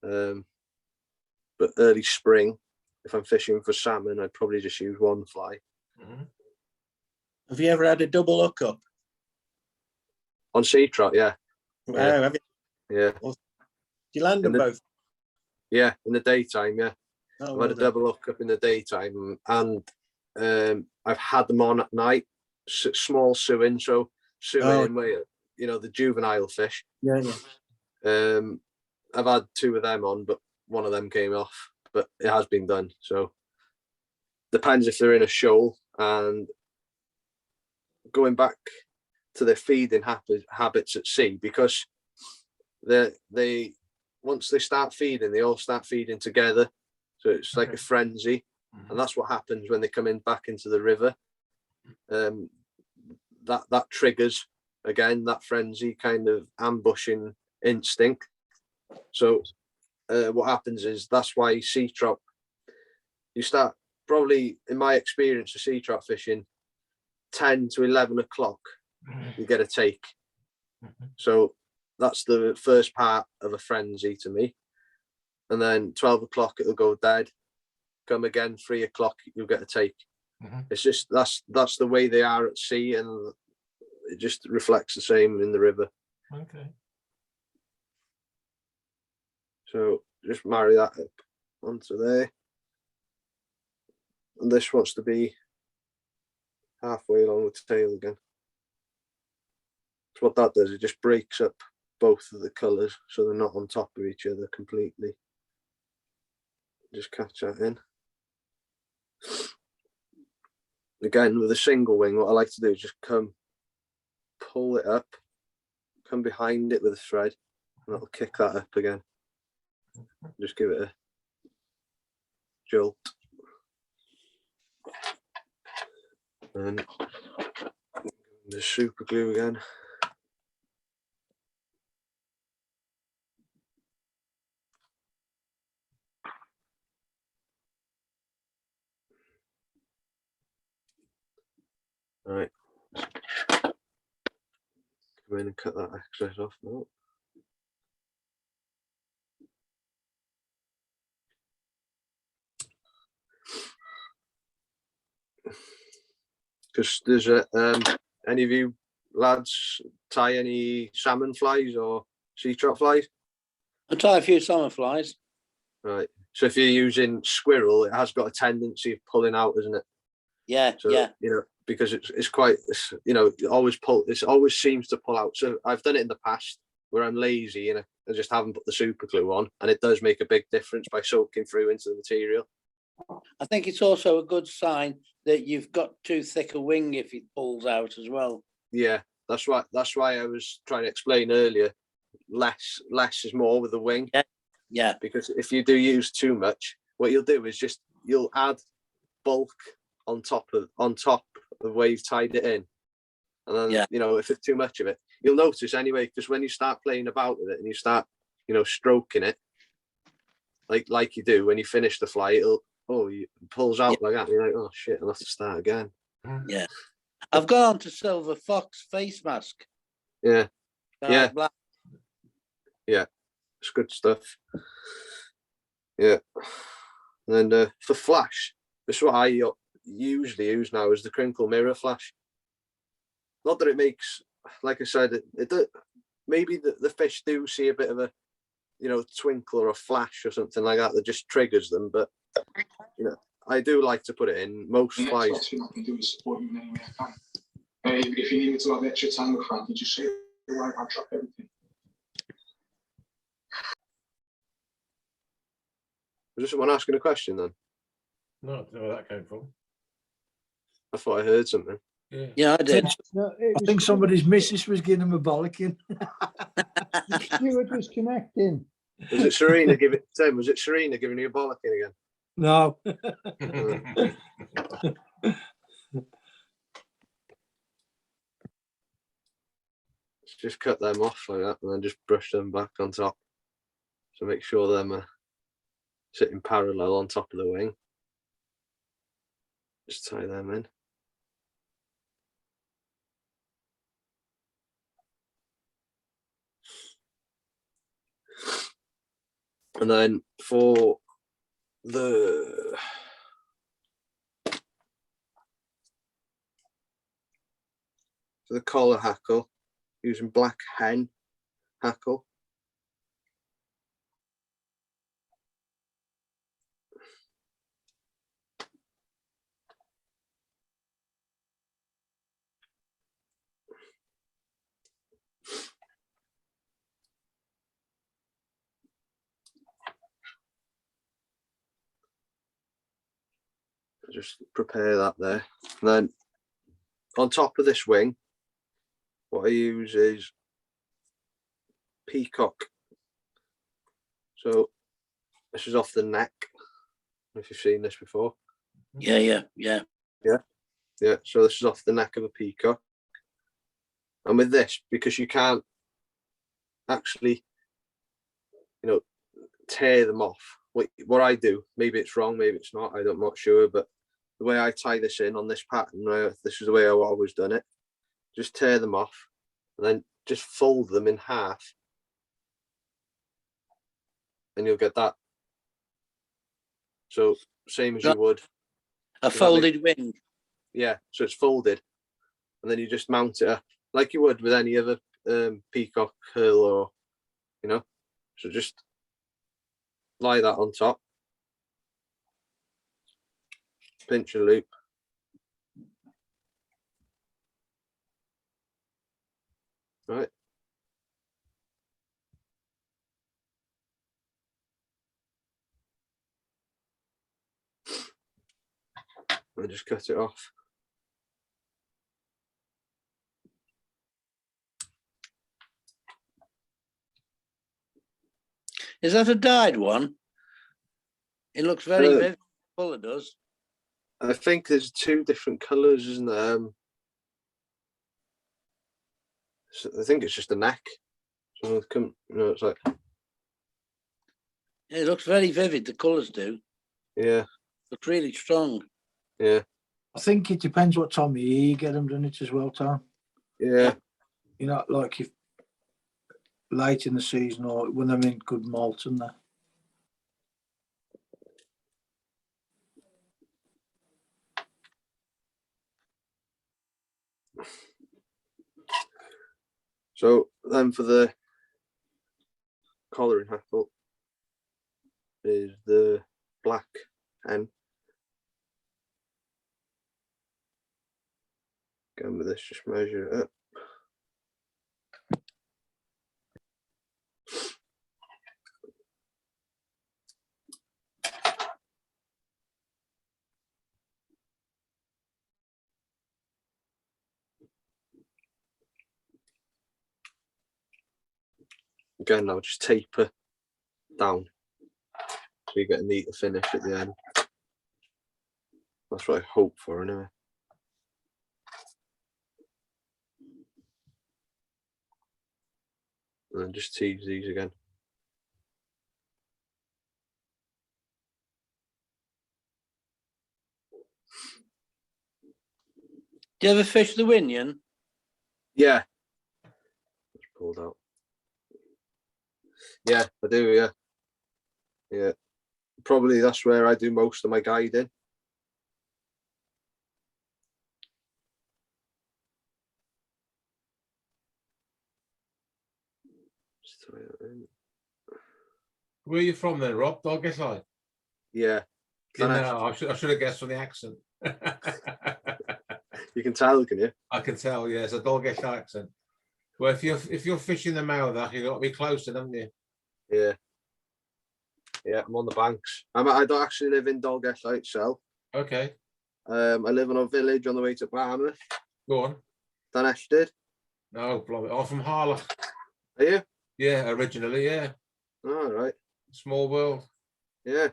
But early spring, if I'm fishing for salmon, I'd probably just use 1 fly. Mm-hmm. Have you ever had a double hookup? On sea trout, yeah. Wow, have you? Yeah. Well, do you land them both? Yeah, in the daytime, yeah. Oh, I've had a double hookup in the daytime, and I've had them on at night, small suing, so suing, where, you know, the juvenile fish. Yeah, yeah. I've had 2 of them on, but one of them came off, but it has been done. So depends if they're in a shoal. And going back to their feeding habits at sea, because they once they start feeding, they all start feeding together. So it's like a frenzy, and that's what happens when they come in back into the river. That triggers again that frenzy kind of ambushing instinct. So what happens is that's why sea trout, you start, probably in my experience of sea trout fishing, 10 to 11 o'clock you get a take. So that's the first part of a frenzy to me. And then 12 o'clock it'll go dead, come again, 3 o'clock you'll get a take. It's just that's the way they are at sea, and it just reflects the same in the river. Okay. So just marry that up onto there. And this wants to be halfway along the tail again. So what that does, it just breaks up both of the colours so they're not on top of each other completely. Just catch that in. Again, with a single wing, what I like to do is just come, pull it up, come behind it with a thread, and that'll kick that up again. Just give it a jolt. And the super glue again. Right. Come in and cut that excess off now. because there's any of you lads tie any salmon flies or sea trout flies? I tie a few summer flies. Right. So if you're using squirrel, it has got a tendency of pulling out, isn't it? Yeah, So, yeah. you know, because it's quite, you know, it always seems to pull out. So I've done it in the past where I'm lazy and I just haven't put the super glue on, and it does make a big difference by soaking through into the material. I think it's also a good sign that you've got too thick a wing if it pulls out as well. Yeah, that's why I was trying to explain earlier. Less is more with the wing. Yeah. Because if you do use too much, what you'll do is you'll add bulk on top of where you've tied it in, and then you know, if it's too much of it, you'll notice anyway. Because when you start playing about with it and you start, you know, stroking it, like you do when you finish the fly, it pulls out like that. And you're like, oh shit, I'll have to start again. Yeah, I've gone on to Silver Fox face mask. Yeah, Black. Yeah, it's good stuff. Yeah, and then for flash, this is what I usually use now, is the crinkle mirror flash. Not that it makes, like I said, it maybe the fish do see a bit of a, you know, twinkle or a flash or something like that just triggers them. But you know, I do like to put it in most flies. The next thing I can do is support you in any way I can. If you need me to have extra time with Frankie, just say, right, I'll drop everything. Was someone asking a question then? No, I don't know where that came from. I thought I heard something. Yeah, I did. I think somebody's missus was giving him a bollocking. The steward was connecting. Was it Serena giving Tim? Was it Serena giving you a bollocking again? No. Just cut them off like that and then just brush them back on top. So make sure them are sitting parallel on top of the wing. Just tie them in. And then for the collar hackle, using black hen hackle. Just prepare that there. And then on top of this wing, what I use is Peacock. So this is off the neck, if you've seen this before. Yeah. So this is off the neck of a peacock. And with this, because you can't actually, you know, tear them off. What I do, maybe it's wrong, maybe it's not, I'm not sure, but the way I tie this in on this pattern, this is the way I've always done it. Just tear them off and then just fold them in half. And you'll get that. So same as you would. A folded wing. Yeah, so it's folded. And then you just mount it up like you would with any other peacock curl, or, you know. So just lie that on top. Pinch a loop. Right. And just cut it off. Is that a dyed one? It looks very vivid. Colour does. I think there's two different colours, isn't there? So I think it's just a neck. So you know, it's like. It looks very vivid. The colours do. Yeah. Look really strong. Yeah. I think it depends what time of year you get them done it as well, Tom. Yeah. You know, like if late in the season or when they're in good malt and that. So then for the collaring hackle is the black hen. Again with this, just measure it up. Again, now just taper down so you get a neater finish at the end. That's what I hope for anyway. And then just tease these again. Do you ever fish the Winion? Yeah. It's pulled out. Yeah, I do, yeah. Yeah. Probably that's where I do most of my guiding. Just throw it in. Where are you from then, Rob? Doggish Eye? Yeah. You know, I should have guessed from the accent. You can tell, can you? I can tell, yeah, it's a Doggish accent. Well, if you're fishing the Mouth, you've got to be closer, haven't you? Yeah. Yeah, I'm on the banks. I don't actually live in Dalgate itself. Okay. I live in a village on the way to Barmouth. Go on. Daneshted. No, I'm from Harlow. Are you? Yeah, originally, yeah. All right. Small world. Yeah.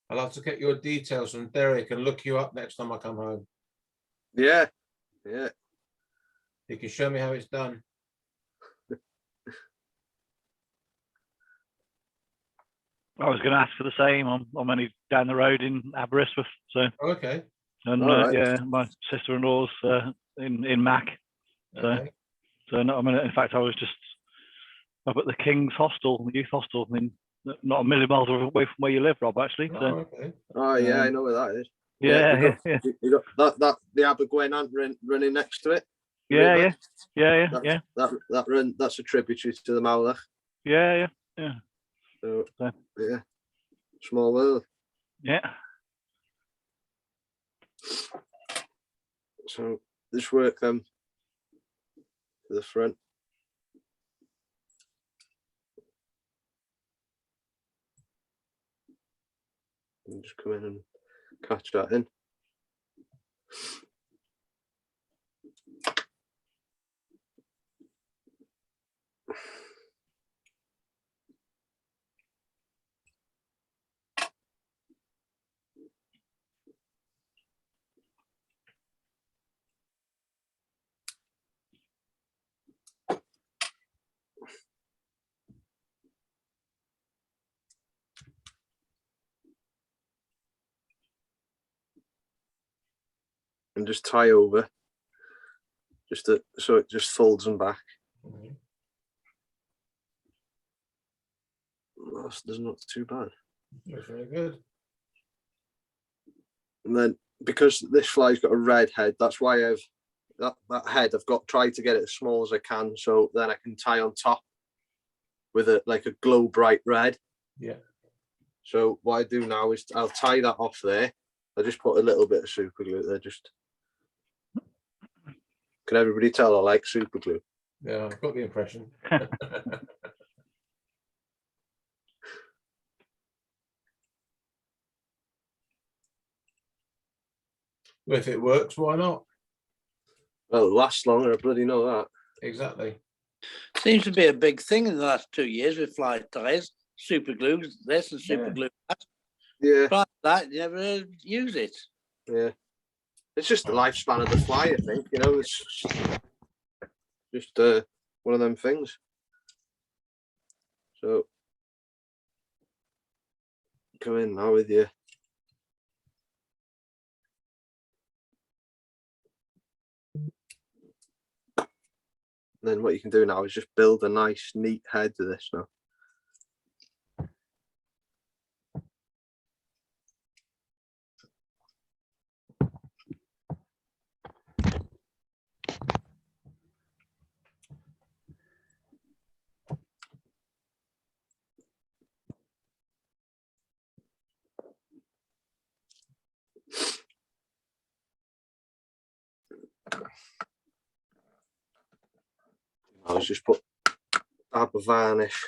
I'll have to get your details from Derek and look you up next time I come home. Yeah. Yeah. You can show me how it's done. I was going to ask for the same. I'm only down the road in Aberystwyth, so. Okay. And right. yeah, my sister-in-law's in Mac. So, Okay. so no, I mean, in fact, I was just up at the King's Hostel, the youth hostel, not a million miles away from where you live, Rob. Actually. So, Okay. Oh yeah, I know where that is. yeah. You got that the Abergwen running next to it. Yeah. That run, that's a tributary to the Mowlach. Yeah. So yeah, small world. Yeah. So just work them to the front. And just come in and catch that in. And just tie over, so it just folds them back. That's not too bad. That's very good. And then because this fly's got a red head, that's why that head I've got tried to get it as small as I can, so then I can tie on top with a glow bright red. Yeah. So what I do now is I'll tie that off there. I just put a little bit of super glue there. Just can everybody tell I like super glue? Yeah, I've got the impression. Well, if it works, why not? Well, it lasts longer. I bloody know that. Exactly. Seems to be a big thing in the last 2 years with fly ties. Super glue this and super glue that. Yeah. Prior to that, you never use it. Yeah. It's just the lifespan of the fly, I think. You know, it's just one of them things. So come in now with you. Then what you can do now is just build a nice, neat head to this now. I was just put a dab of varnish.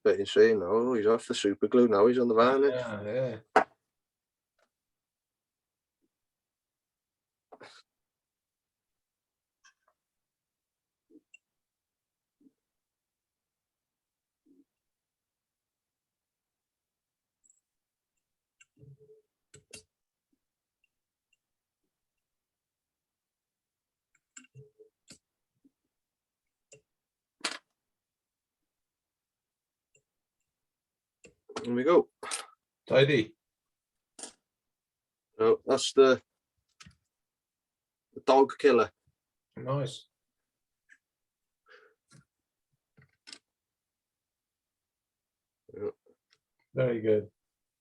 But you see, no, he's off the super glue now. He's on the varnish. Yeah. There we go. Tidy. So that's the dog killer. Nice. Very good.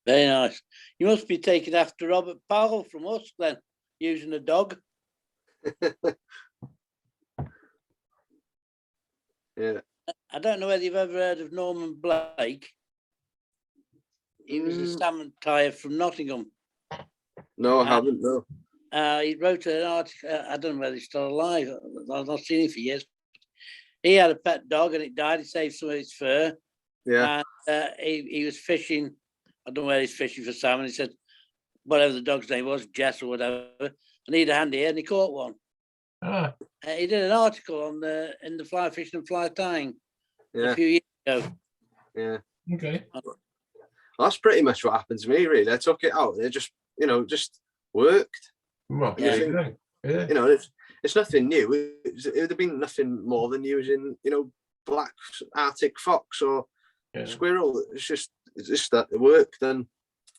Very nice. You must be taking after Robert Powell from us then, using a dog. Yeah. I don't know whether you've ever heard of Norman Blake. He was a salmon tyer from Nottingham. No, I haven't. No. He wrote an article. I don't know whether he's still alive. I've not seen him for years. He had a pet dog and it died. He saved some of his fur. Yeah. And he was fishing. I don't know where he's fishing for salmon. He said, whatever the dog's name was, Jess or whatever, I need a hand here, and he caught one. Ah, He did an article on in the fly fishing and Flytying Yeah. a few years ago. Yeah. okay. That's pretty much what happened to me, really. I took it out. It just, just worked. Well, Yeah. there you go. Yeah. You know, it's nothing new. It would have been nothing more than using, black Arctic fox or Yeah. squirrel. It's just that it worked. And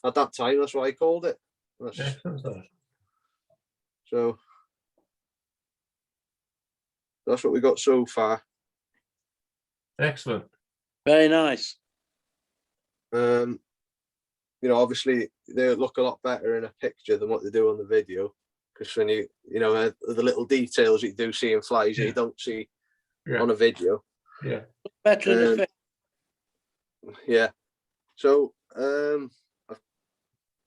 at that time, that's what I called it. Yeah, that's nice. So that's what we got so far. Excellent. Very nice. Obviously they look a lot better in a picture than what they do on the video, because when the little details that you do see in flies that you don't see on a video. Yeah. Better in the fish. Yeah. So I've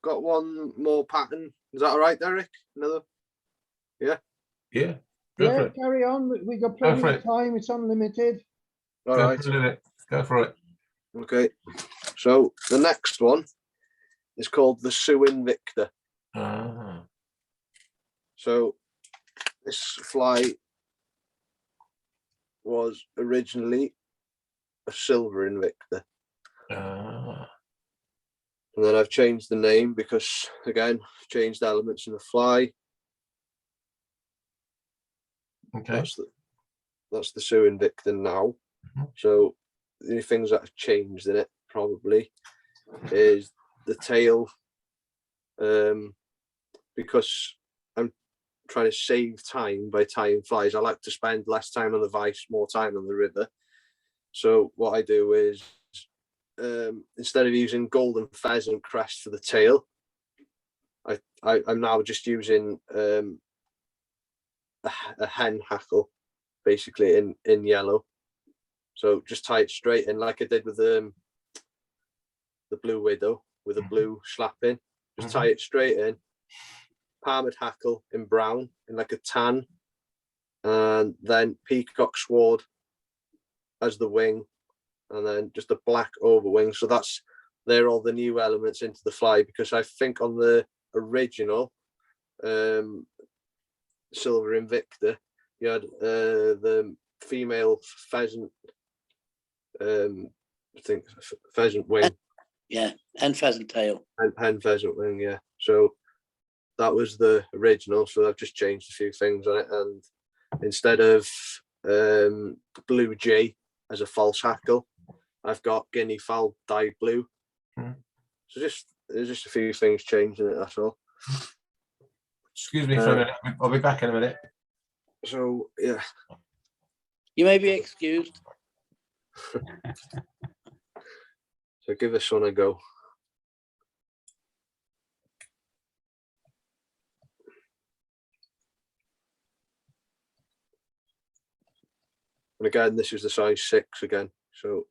got one more pattern. Is that all right, Derek? Another? Yeah. Yeah. Go for Yeah, it. carry on. We got plenty for of it. time. It's unlimited. All Go right. for it. Go for it. Okay. So the next one is called the SewInvictor. Ah. So this fly was originally a Silver Invictor. Ah. And then I've changed the name because, again, changed elements in the fly. Okay. That's the SewInvictor now. Mhm. So the only things that have changed in it probably is the tail, because I'm trying to save time by tying flies. I like to spend less time on the vise, more time on the river. So what I do is, instead of using golden pheasant crest for the tail, I'm now just using a hen hackle, basically in yellow. So just tie it straight in like I did with the Blue Widow with a blue slap in. Just tie it straight in. Palmed hackle in brown in like a tan, and then peacock sword as the wing, and then just a black overwing. So they're all the new elements into the fly, because I think on the original Silver Invictor you had the female pheasant, I think pheasant wing. Yeah, and pheasant tail. And hen pheasant wing, yeah. So that was the original. So I've just changed a few things on it, and instead of blue jay as a false hackle. I've got guinea fowl dyed blue. So there's just a few things changing it, that's all. Excuse me for a minute. I'll be back in a minute. So yeah. You may be excused. So give this one a go. And again, this is the size 6 again. So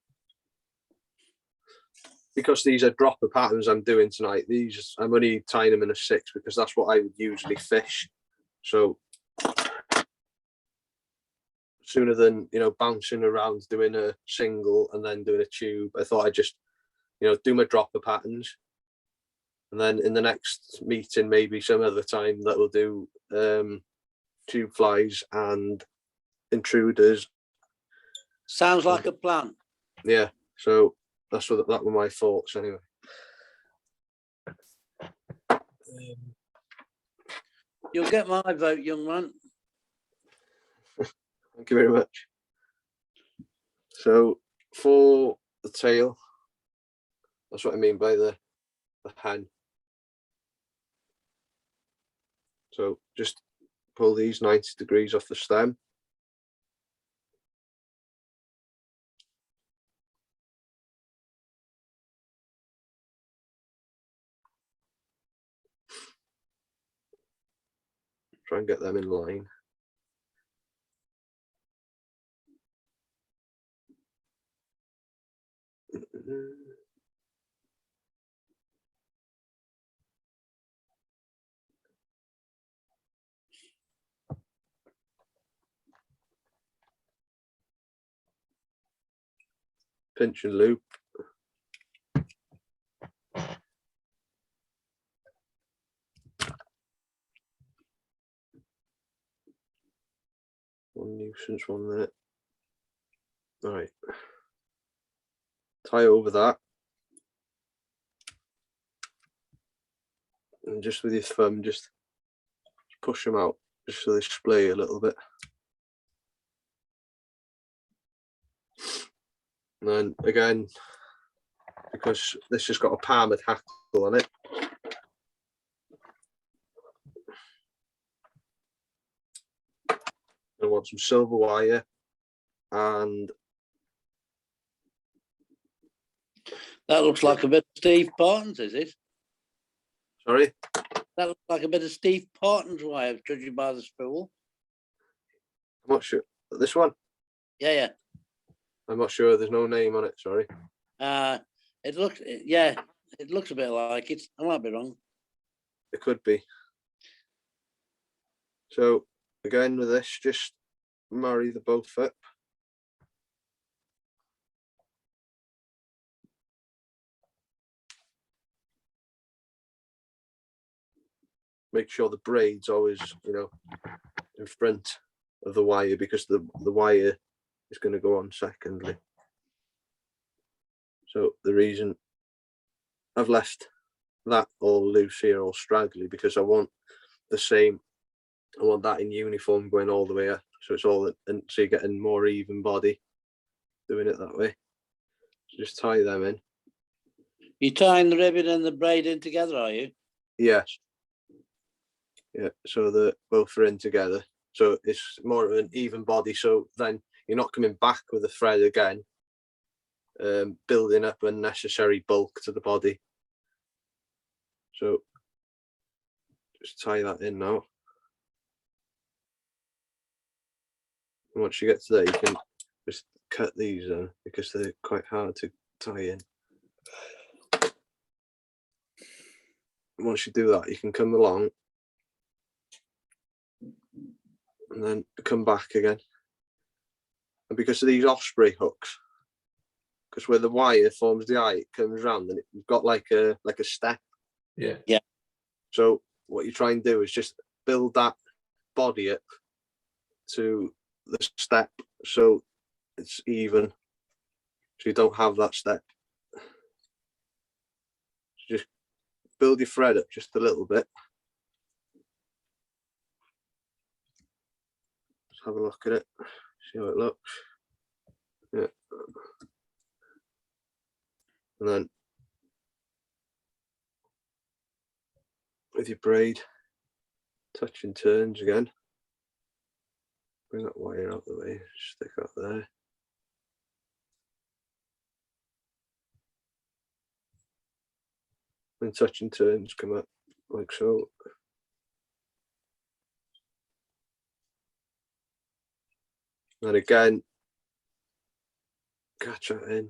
because these are dropper patterns I'm doing tonight, I'm only tying them in a 6 because that's what I would usually fish. So sooner than, you know, bouncing around doing a single and then doing a tube, I thought I'd just, you know, do my dropper patterns. And then in the next meeting, maybe some other time, that we'll do tube flies and intruders. Sounds like a plan. Yeah, so that were my thoughts anyway. You'll get my vote, young man. Thank you very much. So for the tail, that's what I mean by the hen. So just pull these 90 degrees off the stem. Try and get them in line. Pinch and loop. One nuisance, 1 minute. All right. Tie over that. And just with your thumb, just push them out, just so they splay a little bit. And then again, because this has got a palmed hackle on it, I want some silver wire and That looks like a bit of Steve Parton's, is it? sorry, That looks like a bit of Steve Parton's wire, judging by the spool. I'm not sure. This one? Yeah. I'm not sure. There's no name on it. Sorry. It looks, yeah, it looks a bit like it. I might be wrong. It could be. So again with this, just marry the both up. Make sure the braid's always, you know, in front of the wire, because the wire is going to go on secondly. So the reason I've left that all loose here, all straggly, because I want the same, I want that in uniform going all the way up, so it's all, and so you're getting more even body doing it that way. So just tie them in. You're tying the ribbon and the braid in together, are you? Yes. Yeah, so the both are in together, so it's more of an even body, so then you're not coming back with the thread again, building up unnecessary bulk to the body. So just tie that in now. And once you get to there, you can just cut these in, because they're quite hard to tie in. And once you do that, you can come along and then come back again. And because of these osprey hooks, because where the wire forms the eye, it comes round and you've got like a step. Yeah. Yeah. So what you try and do is just build that body up to the step, so it's even, so you don't have that step. So just build your thread up just a little bit. Have a look at it, see how it looks. Yeah, And then with your braid, touch and turns again. Bring that wire out the way, stick that there. When touch and turns come up like so. And again, catch that in.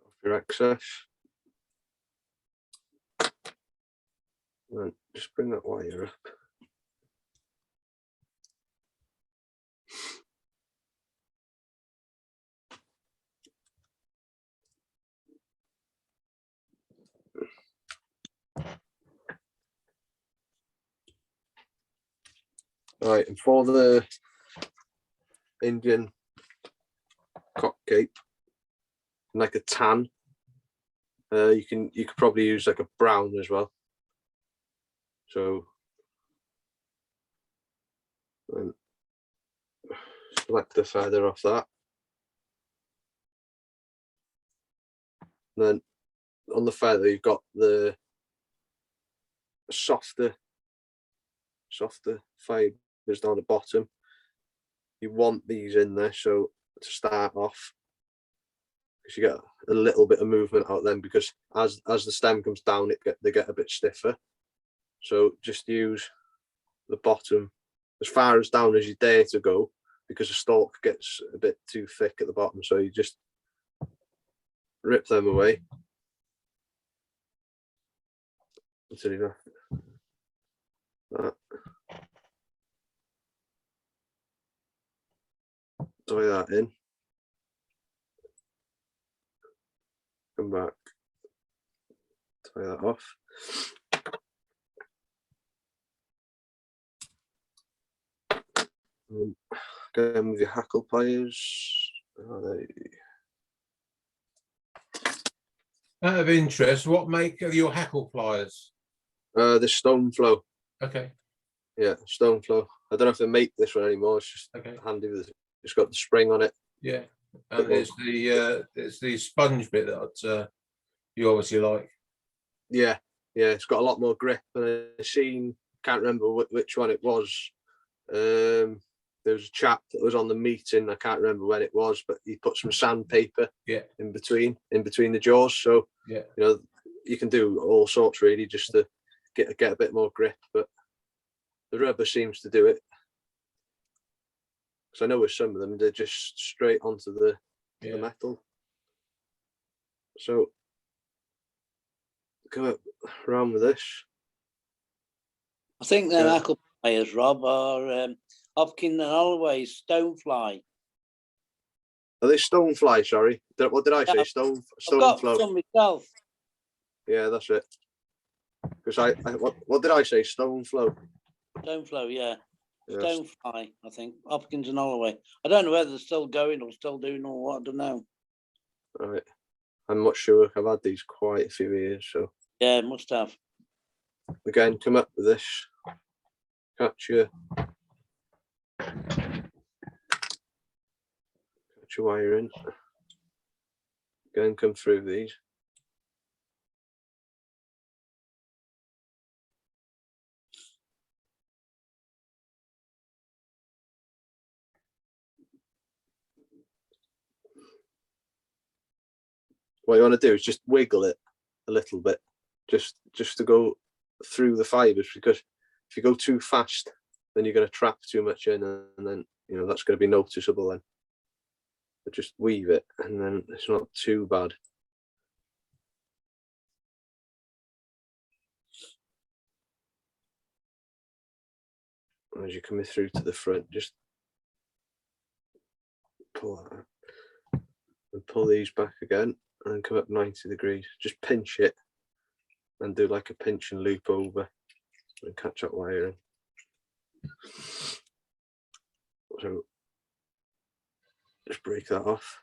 Off your excess. And just bring that wire up. Right, and for the Indian cock cape, like a tan, you could probably use like a brown as well. So select the feather off that. And then on the feather, you've got the softer fibers down the bottom. You want these in there, so to start off, because you get a little bit of movement out then, because as the stem comes down, they get a bit stiffer. So just use the bottom as far as down as you dare to go, because the stalk gets a bit too thick at the bottom. So you just rip them away until you know that. Tie that in. Come back. Tie that off. Again with your hackle pliers. Out of interest, what make are your hackle pliers? The stone flow. Okay. Yeah, stone flow. I don't know if they make this one anymore. It's just handy with it's got the spring on it. Yeah, and it's the sponge bit that you obviously like. Yeah, it's got a lot more grip. And I've seen, can't remember which one it was. There was a chap that was on the meeting. I can't remember when it was, but he put some sandpaper in between the jaws. So you know, you can do all sorts really just to get a bit more grip. But the rubber seems to do it. Because I know with some of them, they're just straight onto the metal. So go around with this. I think the hackle pliers, Rob, are Hopkins and Holloway's Stonefly. Are they Stonefly? Sorry, what did I say? Stone I've got flow. some myself. Yeah, that's it. Because what did I say? Stone flow. Stoneflow, yeah. Yes. Stonefly, I think. Hopkins and Holloway. I don't know whether they're still going or still doing or what. I don't know. Right. I'm not sure. I've had these quite a few years, so. Yeah, must have. Again, come up with this. Catch your wire in. Again, come through these. What you want to do is just wiggle it a little bit, just to go through the fibers, because if you go too fast, then you're going to trap too much in, and then that's going to be noticeable then. But just weave it, and then it's not too bad. As you're coming through to the front, just pull that up and pull these back again, and then come up 90 degrees. Just pinch it and do like a pinch and loop over and catch that wire in. So just break that off.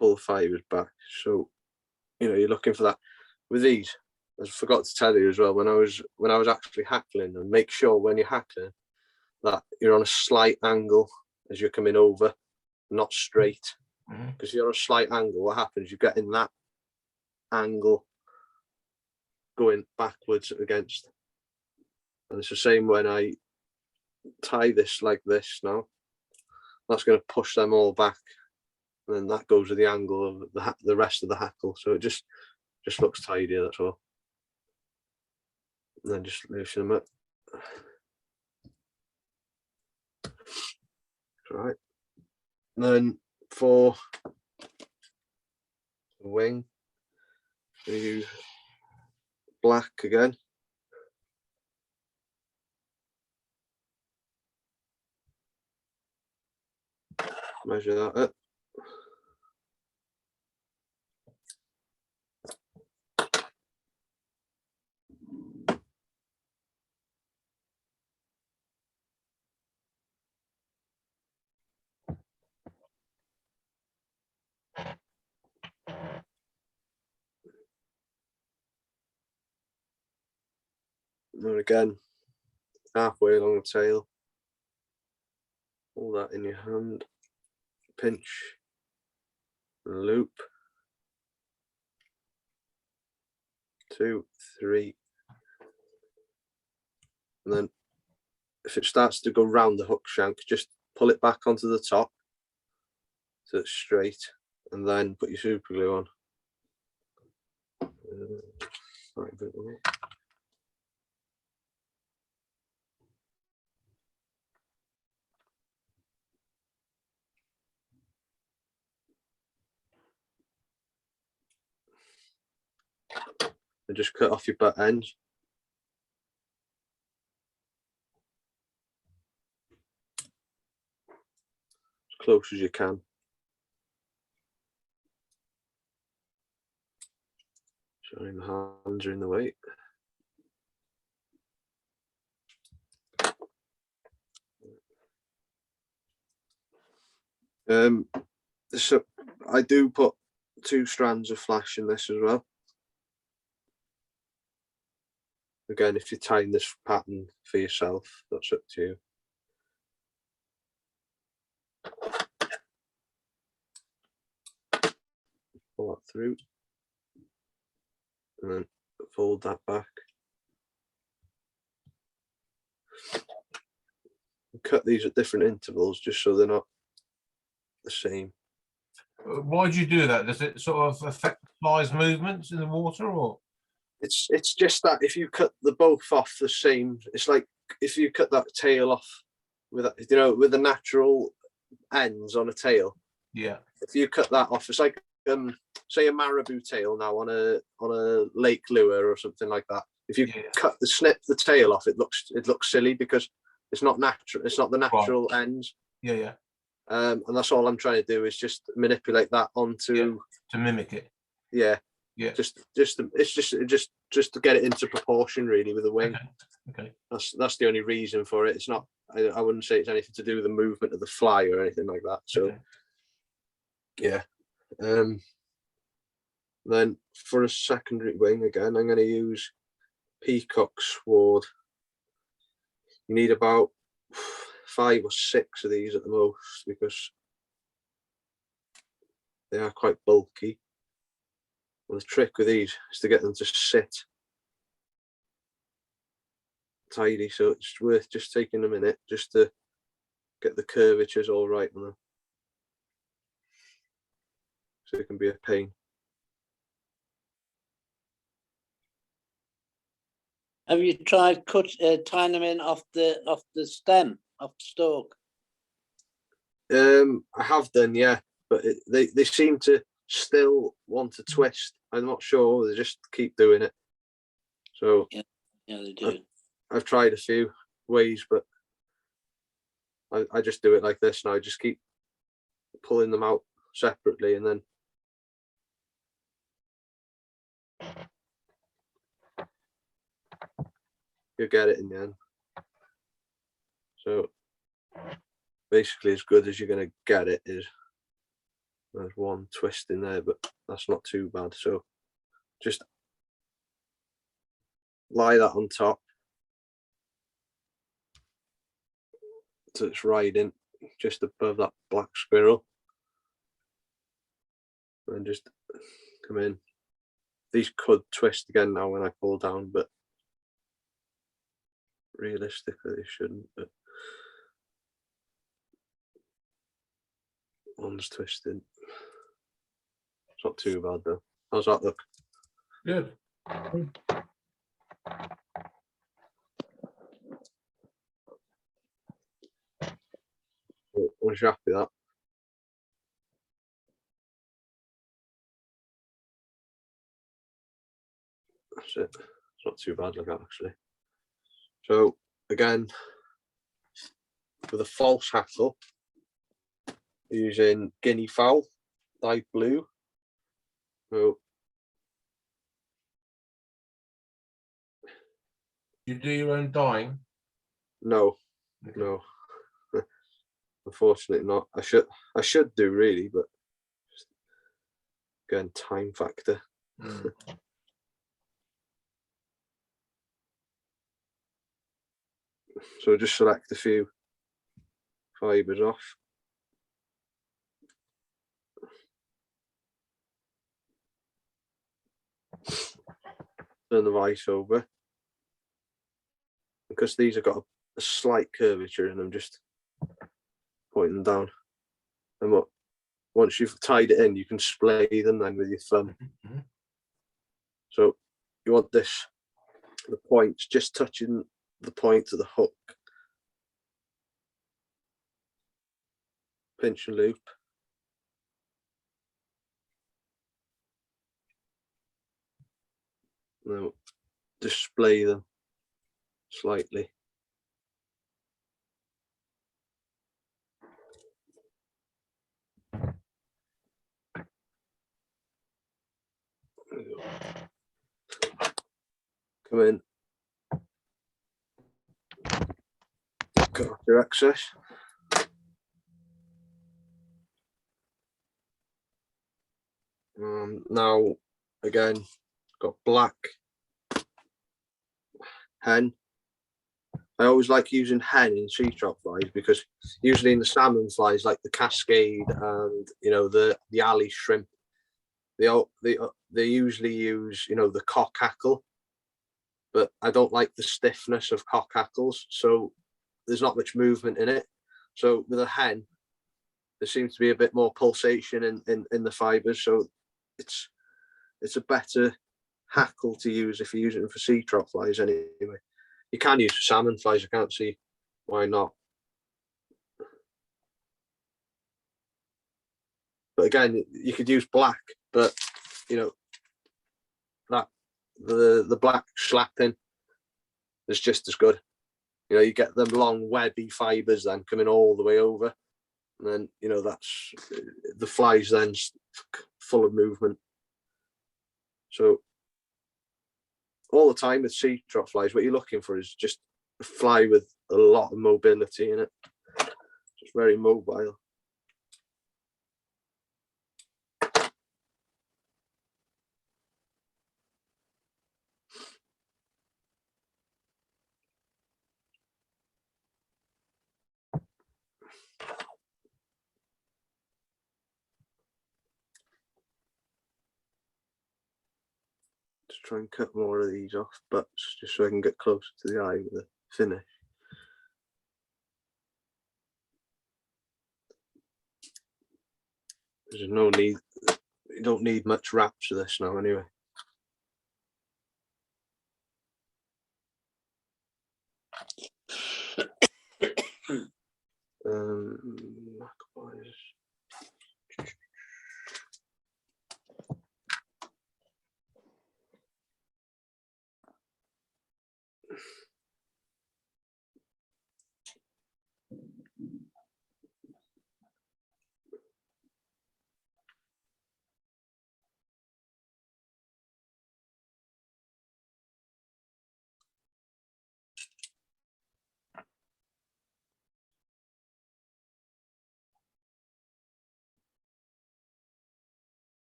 pull the fibers back. So, you know, you're looking for that. With these, I forgot to tell you as well, when I was actually hackling, and make sure when you're hackling that you're on a slight angle as you're coming over, not straight. Because you're on a slight angle, what happens? You get in that angle going backwards against. And it's the same when I tie this like this now. That's going to push them all back. And then that goes with the angle of the rest of the hackle. So it just looks tidier, that's all. And then just loosen them up. Right. And then for the wing, we use black again. Measure that up. And again, halfway along the tail, hold that in your hand, pinch, loop, 2, 3, and then if it starts to go round the hook shank, just pull it back onto the top so it's straight, and then put your super glue on. Right, and just cut off your butt ends. As close as you can. Showing the hands are in the way. So I do put 2 strands of flash in this as well. Again, if you're tying this pattern for yourself, that's up to you. Pull that through and then fold that back. Cut these at different intervals just so they're not the same. Why do you do that? Does it sort of affect the fly's movements in the water, or? It's just that if you cut the both off the same, it's like if you cut that tail off with, you know, with the natural ends on a tail. Yeah. If you cut that off, it's like say a marabou tail now on a lake lure or something like that. If you snip the tail off, it looks silly because it's not natural. It's not the natural ends. Yeah. And that's all I'm trying to do is just manipulate that onto to mimic it. Yeah. Just to get it into proportion really with the wing. Okay. That's the only reason for it. It's not. I wouldn't say it's anything to do with the movement of the fly or anything like that. So yeah. Then for a secondary wing again, I'm going to use Peacock Sword. You need about 5 or 6 of these at the most because they are quite bulky. Well, the trick with these is to get them to sit tidy, so it's worth just taking a minute just to get the curvatures all right on them. So it can be a pain. Have you tried tying them in off the stem, off the stalk? I have done, yeah, but they seem to still want to twist. I'm not sure. They just keep doing it. So yeah, they do. I've tried a few ways, but I just do it like this now. I just keep pulling them out separately, and then you get it in the end. So basically, as good as you're going to get it is There's one twist in there, but that's not too bad. So just lie that on top. So it's riding just above that black squirrel. And just come in. These could twist again now when I pull down, but realistically they shouldn't. But one's twisted. It's not too bad though. How's that look? Good. Was you happy with that? That's it. It's not too bad like that actually. So again, with a false hackle, using guinea fowl, dyed blue. So You do your own dyeing? no, no. Unfortunately not. I should do really, but again, time factor. So just select a few fibres off. Turn the vice over. Because these have got a slight curvature in them, just point them down. And what? Once you've tied it in, you can splay them then with your thumb. So you want this, the points just touching the point of the hook. Pinch and loop. Now display them slightly. Come in. Cut off your excess. Now again, got black hen. I always like using hen in sea trout flies because usually in the salmon flies like the cascade and the alley shrimp, they usually use the cock hackle, but I don't like the stiffness of cock hackles, so there's not much movement in it. So with a hen, there seems to be a bit more pulsation in the fibers, so it's a better hackle to use if you're using it for sea trout flies anyway. You can use for salmon flies, I can't see why not. But again, you could use black, but that the black slapping is just as good. You get them long webby fibers then coming all the way over, and then that's the flies then full of movement. So all the time with sea trout flies, what you're looking for is just a fly with a lot of mobility in it. Just very mobile. Just try and cut more of these off butts just so I can get closer to the eye with the finish. There's no need, you don't need much wraps for this now anyway.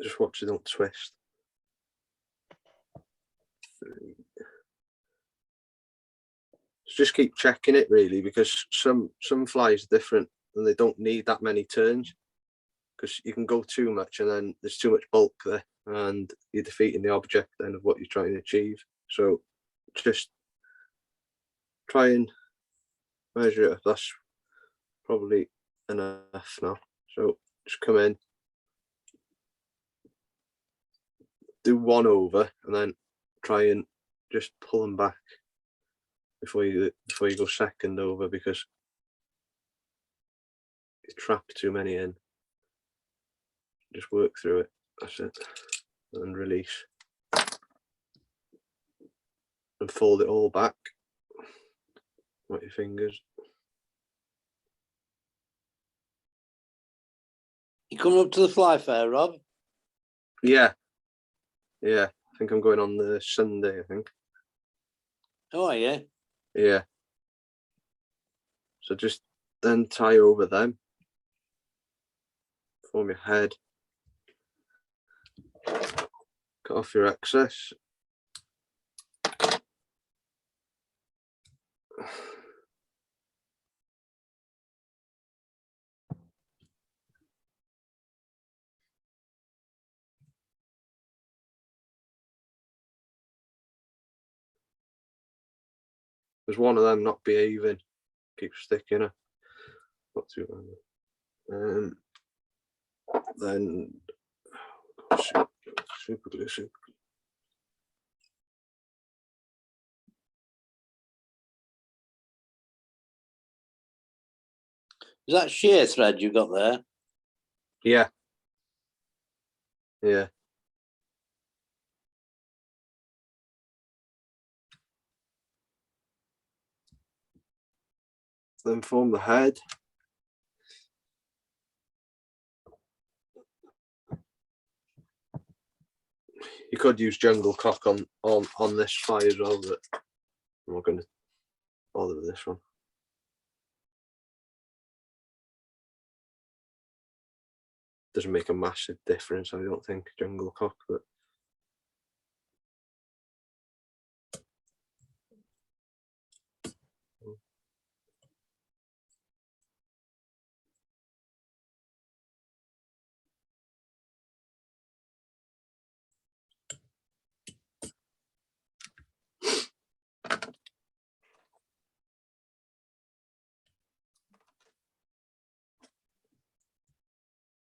Just watch it don't twist. 3. Just keep checking it really, because some flies are different and they don't need that many turns, because you can go too much and then there's too much bulk there and you're defeating the object then of what you're trying to achieve. So just try and measure it. That's probably enough now. So just come in, do 1 over, and then try and just pull them back before you go second over, because you trap too many in. Just work through it. That's it. And release. And fold it all back with your fingers. You coming up to the fly fair, Rob? Yeah. Yeah. I think I'm going on the Sunday, I think. Oh, yeah. Yeah. So just then tie over them. Form your head. Cut off your excess. There's one of them not behaving. Keep sticking her. Not too long. Then super glue. Is that sheer thread you got there? Yeah. Yeah. Then form the head. You could use jungle cock on this fly as well, but I'm not going to bother with this one. Doesn't make a massive difference, I don't think, jungle cock, but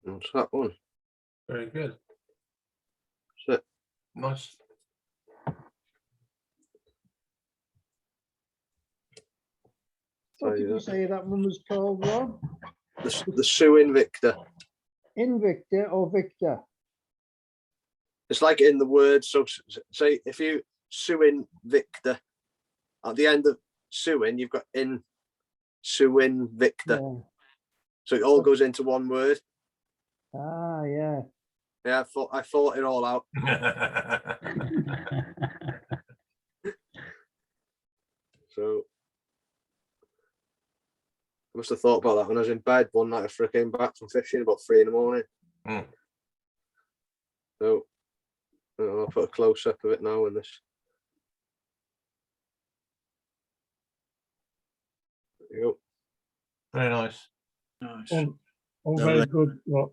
what's that one? Very good. That's it. Nice. What did you say that one was called, Rob? The SewInvictor. Invicta or Victor? It's like in the word. So say if you SewInvictor, at the end of sewing, you've got in SewInvictor. Yeah. So it all goes into one word. Ah, yeah. Yeah, I thought it all out. So I must have thought about that when I was in bed one night after I came back from fishing about 3 in the morning. Mm. So I'll put a close up of it now in this. There you go. Very nice. Nice. All very good, Rob.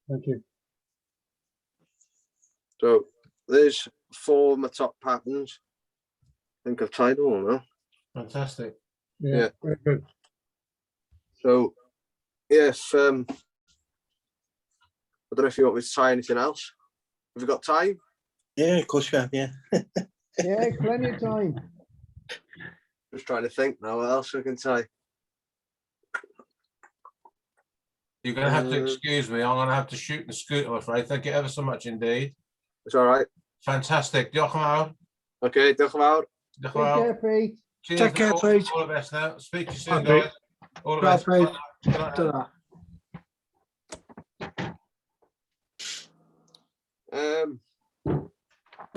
Thank you. So there's 4 of my top patterns. I think I've tied them all now. Fantastic. Yeah. Very good. So yes, I don't know if you want me to tie anything else. Have you got time? Yeah, of course you have, yeah. Yeah, plenty of time. Just trying to think now what else I can tie. You're going to have to excuse me. I'm going to have to shoot the scoot, I'm afraid. Thank you ever so much indeed. It's all right. Fantastic. Diolch yn fawr. Okay, diolch yn fawr. Diolch Take yn fawr. care, Pete. Cheers. Take care, Pete. All the best now. Speak to you soon, Bye, guys. All the Bye, best. Pete. Good night. Ta-ra.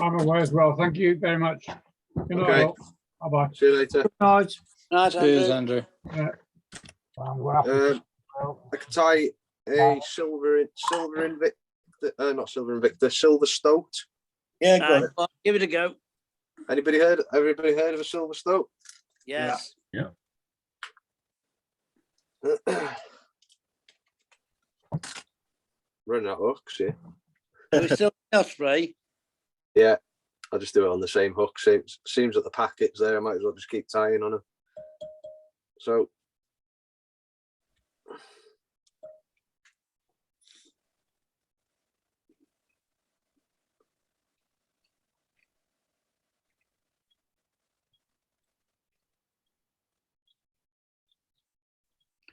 I'm away as well. Thank you very much. Good night. Okay. Bye bye. See you later. Good night. Right, Cheers, Andrew. Andrew. We're happy. I could tie a silver Invicta, not not Silver Invictor, Silver Stoat. Yeah, go on. Give it a go. Everybody heard of a Silver Stoat? Yes. Yeah. Running out of hooks here. Are we still in Osprey? Yeah, I'll just do it on the same hook. Seems that the packet's there. I might as well just keep tying on them. So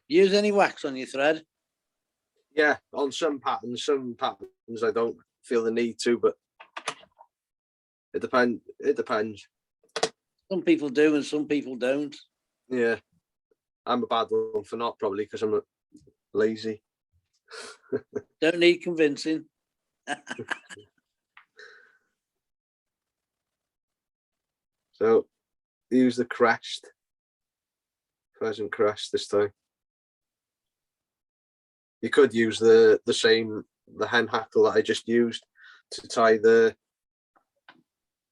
Use any wax on your thread? yeah, on some patterns I don't feel the need to, but it depends. Some people do and some people don't. Yeah, I'm a bad one for not, probably because I'm lazy. Don't need convincing. So use the crest, pheasant crest this time. You could use the hen hackle that I just used to tie the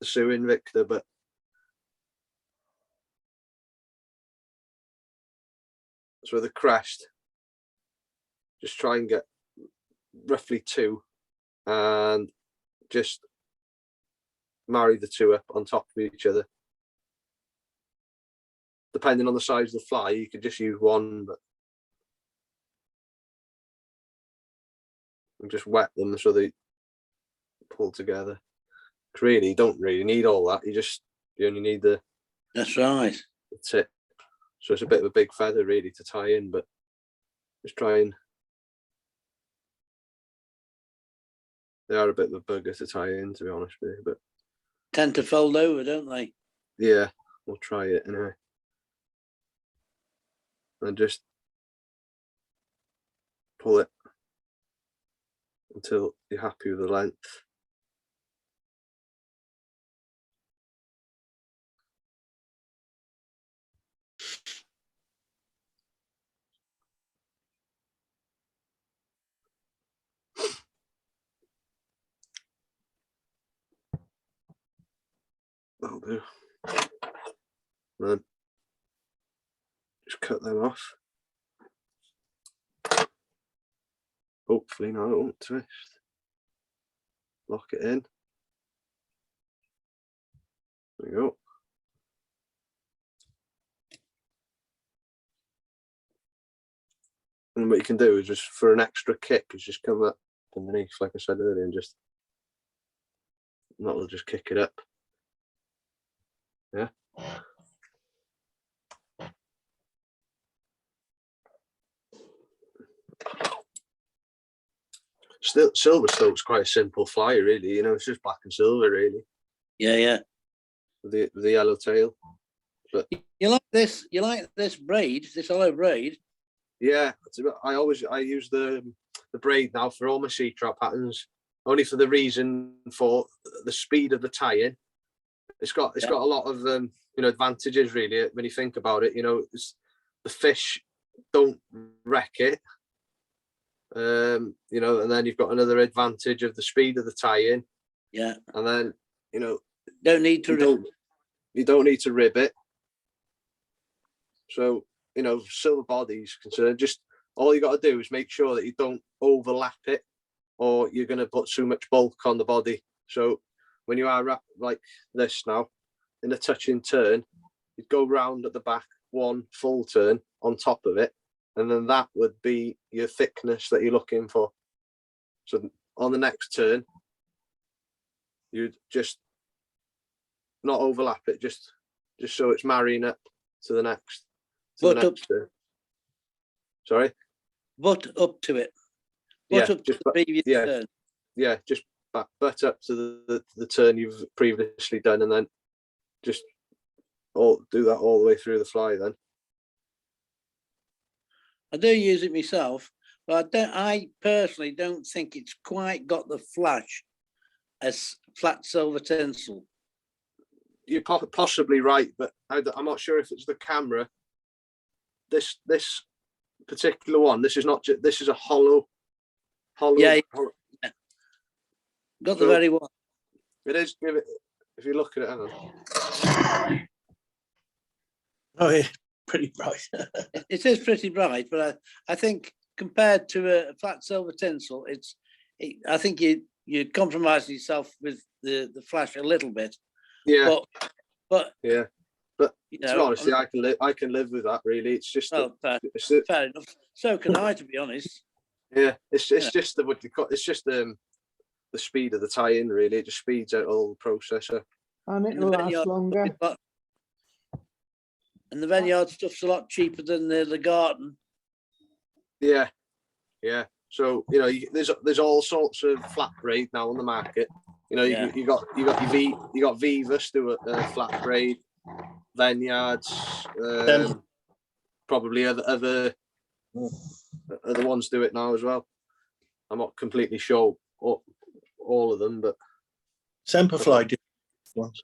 SewInvictor, but so the crest, just try and get roughly 2 and just marry the 2 up on top of each other. Depending on the size of the fly, you could just use 1, but and just wet them so they pull together. Really, you don't really need all that. You only need the That's right. tip. So it's a bit of a big feather really to tie in, but just try and, they are a bit of a bugger to tie in, to be honest with you, but Tend to fold over, don't they? yeah, we'll try it anyway. And just pull it until you're happy with the length. That'll do. And then just cut them off. Hopefully now it won't twist. Lock it in. There we go. And what you can do is just, for an extra kick, is just come up underneath, like I said earlier, and just, that'll just kick it up. Yeah. Still, Silver Stoat's quite a simple fly, really. You know, it's just black and silver, really. Yeah, yeah. With the yellow tail. But you like this? You like this braid? This hollow braid? Yeah, I use the braid now for all my sea trout patterns, only for the reason for the speed of the tie-in. It's got a lot of advantages really when you think about it. You know, the fish don't wreck it. And then you've got another advantage of the speed of the tie-in. Yeah. And then don't need to you don't need to rib it. So silver bodies concerned, just all you got to do is make sure that you don't overlap it, or you're going to put too much bulk on the body. So when you are like this now in a touching turn, you go round at the back 1 full turn on top of it, and then that would be your thickness that you're looking for. So on the next turn, you'd just not overlap it, just so it's marrying up to the next. Sorry? Butt up to it. Butt up to the previous turn. Yeah, just butt up to the turn you've previously done, and then just do that all the way through the fly then. I do use it myself, but I personally don't think it's quite got the flash as flat silver tinsel. You're possibly right, but I'm not sure if it's the camera. This particular one, this is a hollow. Yeah. Got the So- very one. It is. Give it. If you look at it, hang on. Oh, yeah, pretty bright. It is pretty bright, but I think compared to a flat silver tinsel, I think you compromise yourself with the flash a little bit. Yeah, But yeah. But you to know, be honest, I can live with that. Really, it's just. well, It's fair enough. So can I, to be honest. yeah, it's Yeah. just the what you call. It's just the speed of the tie-in. Really, it just speeds out all the processor. And And it'll the last vineyard longer. And the vineyard stuff's a lot cheaper than the garden. Yeah, yeah. So you know, there's all sorts of flat braid now on the market. You know, Yeah. you got Vivas do a flat braid, Vineyards, probably other ones do it now as well. I'm not completely sure all of them, but Semperfly did ones.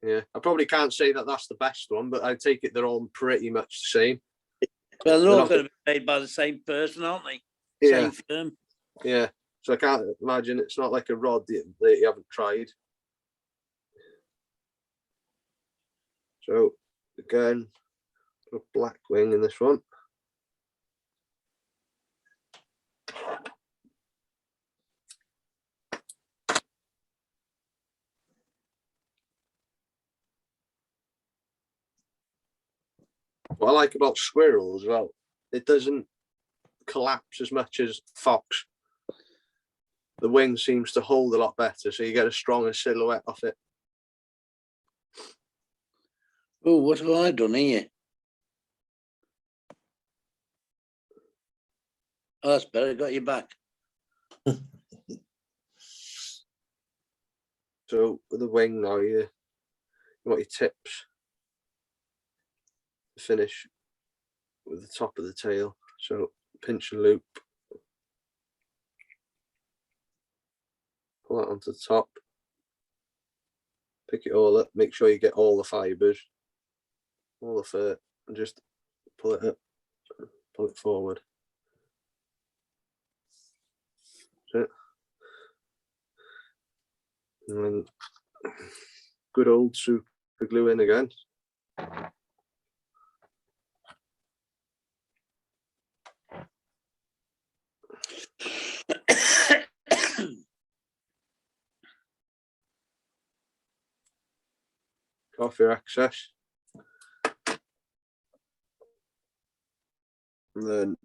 yeah, I probably can't say that that's the best one, but I take it they're all pretty much the same. Well, they're They're all not- going to be made by the same person, aren't they? Yeah, Same firm. yeah. So I can't imagine it's not like a rod that you haven't tried. So again, a black wing in this one. What I like about squirrel as well, it doesn't collapse as much as fox. The wing seems to hold a lot better, so you get a stronger silhouette off it. Oh, what have I done here? Oh, that's better. Got you back. So with the wing now, you want your tips to finish with the top of the tail. So pinch and loop. Pull that onto the top. Pick it all up. Make sure you get all the fibres, all the fur, and just pull it up, pull it forward. That's it. And then good old super glue in again. Off your excess. And then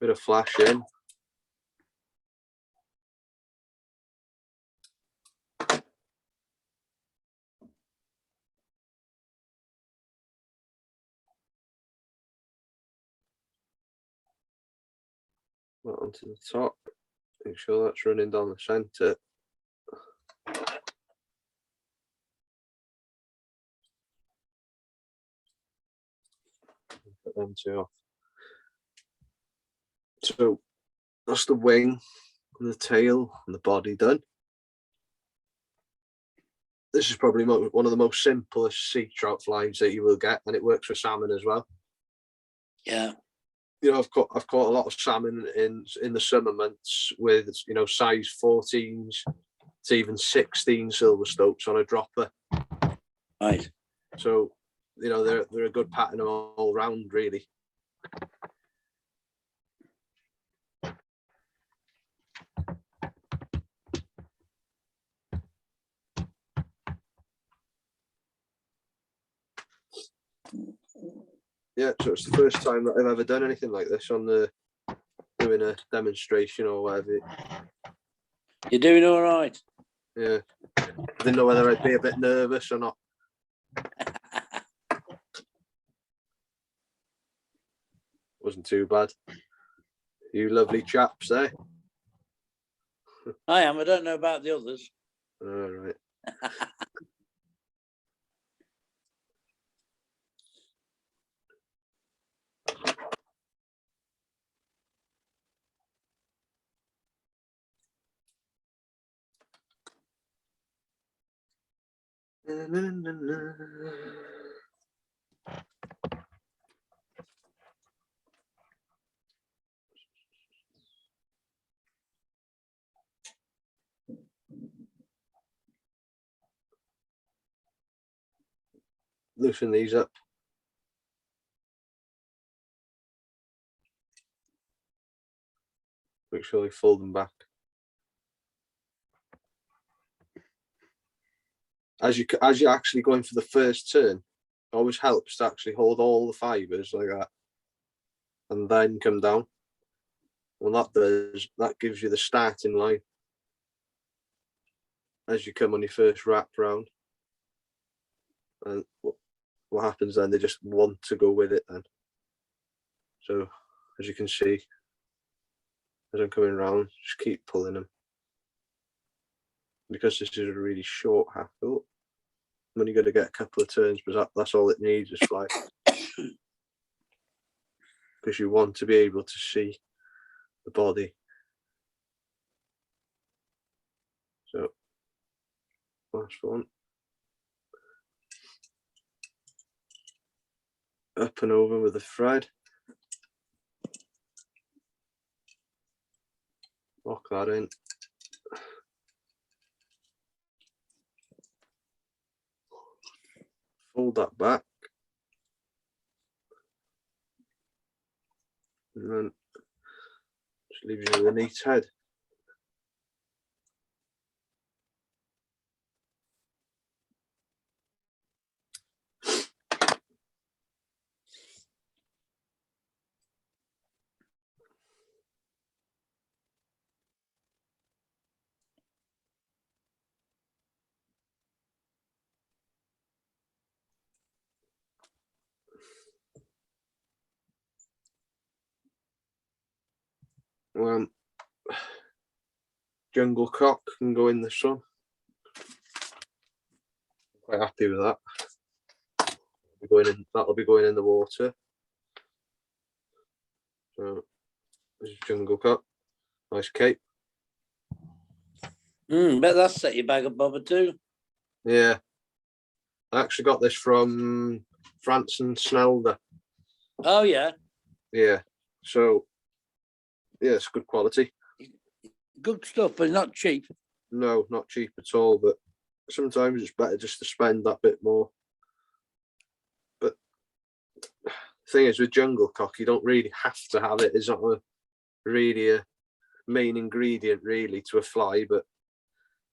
bit of flash in. That onto the top. Make sure that's running down the centre. Put them two off. So that's the wing and the tail and the body done. This is probably one of the most simplest sea trout flies that you will get, and it works for salmon as well. Yeah. You know, I've caught a lot of salmon in the summer months with, you know, size 14s to even 16 silver stoats on a dropper. Right. So, you know, they're a good pattern all round, really. Yeah, so it's the first time that I've ever done anything like this doing a demonstration or whatever. You're doing all right. Yeah, I didn't know whether I'd be a bit nervous or not. Wasn't too bad. You lovely chaps there. I am. I don't know about the others. All right. loosen these up. Make sure you fold them back. As you're actually going for the first turn, it always helps to actually hold all the fibres like that, and then come down. Well, that gives you the starting line as you come on your first wrap round. And what happens then? They just want to go with it then. So as you can see, as I'm coming round, just keep pulling them. Because this is a really short hackle, I'm only going to get a couple of turns, but that's all it needs is fly. Because you want to be able to see the body. So last one. Up and over with the thread. Lock that in. Fold that back. And then just leaves you with a neat head. Jungle cock can go in the sun. Quite happy with that. That'll be going in the water. So this is jungle cock. Nice cape. Bet that's set your bag of bobber too. Yeah. I actually got this from France and Snelder. Oh yeah. Yeah. So yeah, it's good quality. Good stuff, but not cheap. No, not cheap at all, but sometimes it's better just to spend that bit more. But the thing is, with jungle cock, you don't really have to have it. It's not really a main ingredient really to a fly, but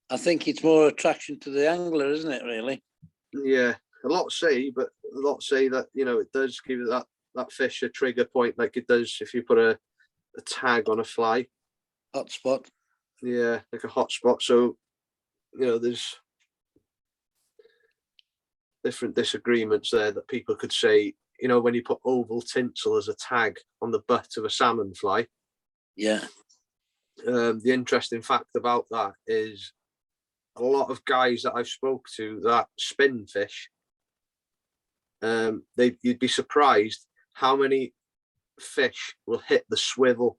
I think it's more attraction to the angler, isn't it, really? yeah, a lot say that, you know, it does give that fish a trigger point, like it does if you put a tag on a fly. Hot spot. Yeah, like a hot spot. So, you know, there's different disagreements there that people could say, you know, when you put oval tinsel as a tag on the butt of a salmon fly. Yeah. The interesting fact about that is a lot of guys that I've spoke to that spin fish, you'd be surprised how many fish will hit the swivel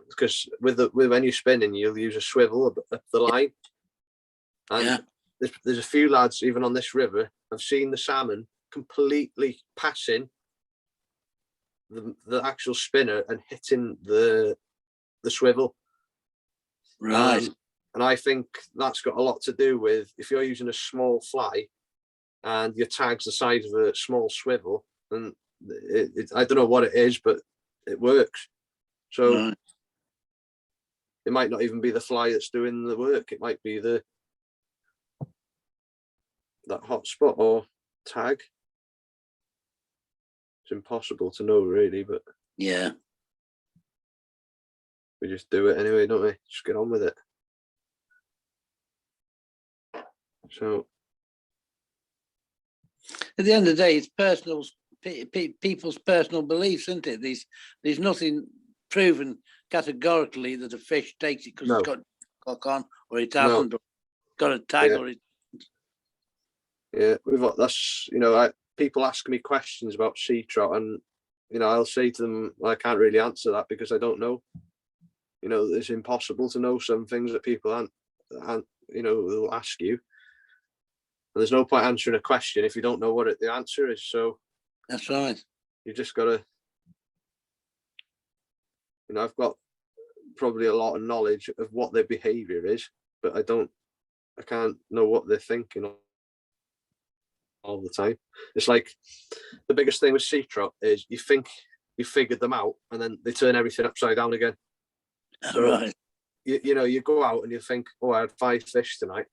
because with when you're spinning, you'll use a swivel up the line. And yeah, there's a few lads even on this river. I've seen the salmon completely passing the actual spinner and hitting the swivel. Right. And I think that's got a lot to do with if you're using a small fly and your tag's the size of a small swivel, and I don't know what it is, but it works. So it might not even be the fly that's doing the work. It might be that hot spot or tag. It's impossible to know really, but yeah, we just do it anyway, don't we? Just get on with it. So at the end of the day, it's personal, people's personal beliefs, isn't it? There's nothing proven categorically that a fish takes it because it's got cock on, or it hasn't, or got a tag, or it. Yeah, that's, you know, people ask me questions about sea trout, and you know, I'll say to them, I can't really answer that because I don't know. You know, it's impossible to know some things that people aren't you know, will ask you. And there's no point answering a question if you don't know what the answer is. So that's right. You just got to, you know, I've got probably a lot of knowledge of what their behavior is, but I don't I can't know what they're thinking all the time. It's like the biggest thing with sea trout is you think you figured them out, and then they turn everything upside down again. So, Right. you know, you go out and you think, oh, I had 5 fish tonight,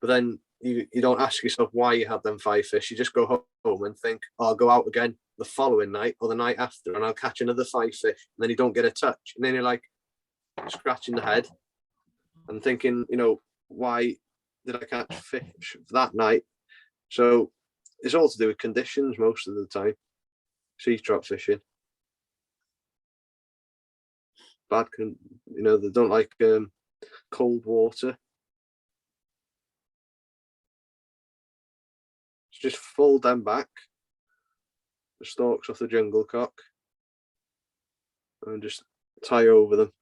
but then you don't ask yourself why you had them 5 fish. You just go home and think, oh, I'll go out again the following night or the night after, and I'll catch another 5 fish. And then you don't get a touch, and then you're like scratching the head and thinking, you know, why did I catch fish that night? So it's all to do with conditions most of the time. Sea trout fishing. You know, they don't like cold water. Just fold them back, the stalks off the jungle cock, and just tie over them,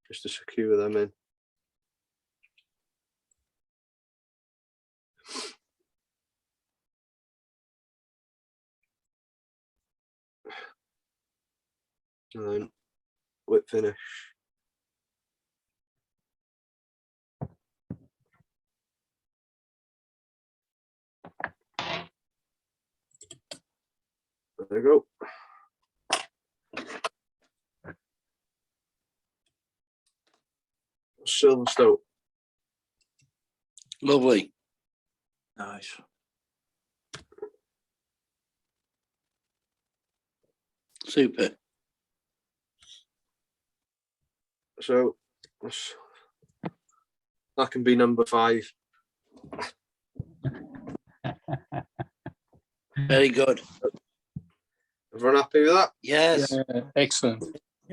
just to secure them in. And then whip finish. There you go. Silver Stoat. Lovely. Nice. Super. So that can be number 5. Very good. Everyone happy with that? Yes. Excellent.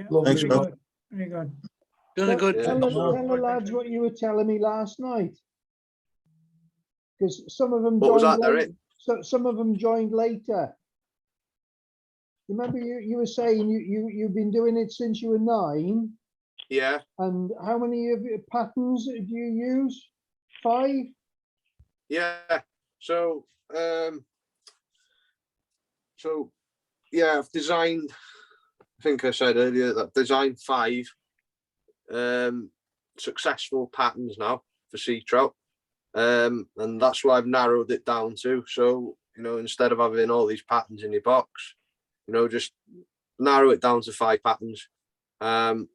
Lovely. Very Rob. good. Very good. Done a good Yeah. job. Tell the lads what you were telling me last night, because some of them What was joined that, late, Derek? so some of them joined later. Remember you were saying you've been doing it since you were 9, Yeah. and how many of your patterns do you use? 5? Yeah. So yeah, I've designed, I think I said earlier that I've designed 5 successful patterns now for sea trout. And that's what I've narrowed it down to. So, you know, instead of having all these patterns in your box, you know, just narrow it down to 5 patterns. And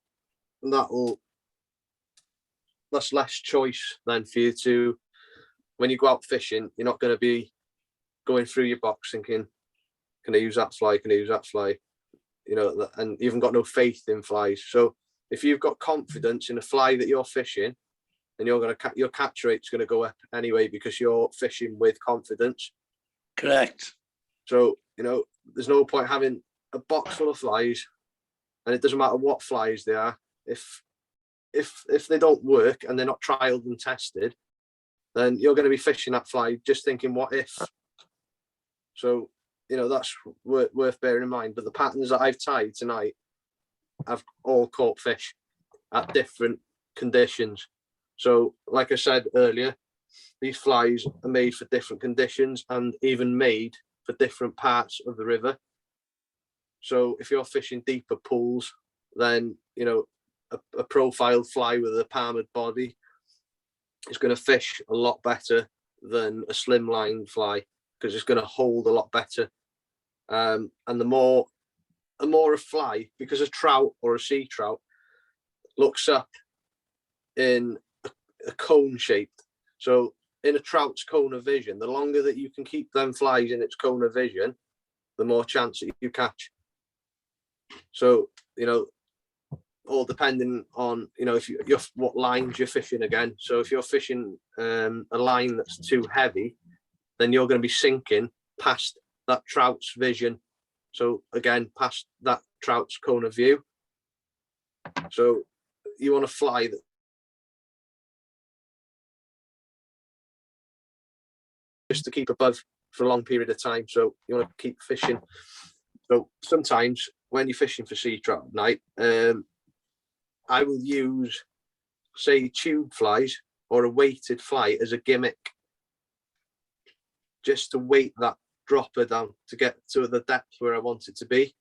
that's less choice then for you to, when you go out fishing, you're not going to be going through your box thinking, can I use that fly? Can I use that fly? You know, and you haven't got no faith in flies. So if you've got confidence in a fly that you're fishing, then your catch rate's going to go up anyway because you're fishing with confidence. Correct. So, you know, there's no point having a box full of flies, and it doesn't matter what flies they are. If they don't work and they're not trialed and tested, then you're going to be fishing that fly just thinking, what if? So, you know, that's worth bearing in mind. But the patterns that I've tied tonight have all caught fish at different conditions. So, like I said earlier, these flies are made for different conditions and even made for different parts of the river. So if you're fishing deeper pools, then, you know, a profiled fly with a palmed body is going to fish a lot better than a slimline fly because it's going to hold a lot better. And the more a fly, because a trout or a sea trout looks up in a cone shape. So in a trout's cone of vision, the longer that you can keep them flies in its cone of vision, the more chance that you catch. So, you know, all depending on, you know, if you're what lines you're fishing again. So if you're fishing a line that's too heavy, then you're going to be sinking past that trout's vision. So again, past that trout's cone of view. So you want to fly that just to keep above for a long period of time. So you want to keep fishing. So sometimes when you're fishing for sea trout at night, I will use, say, tube flies or a weighted fly as a gimmick, just to weight that dropper down to get to the depth where I want it to be.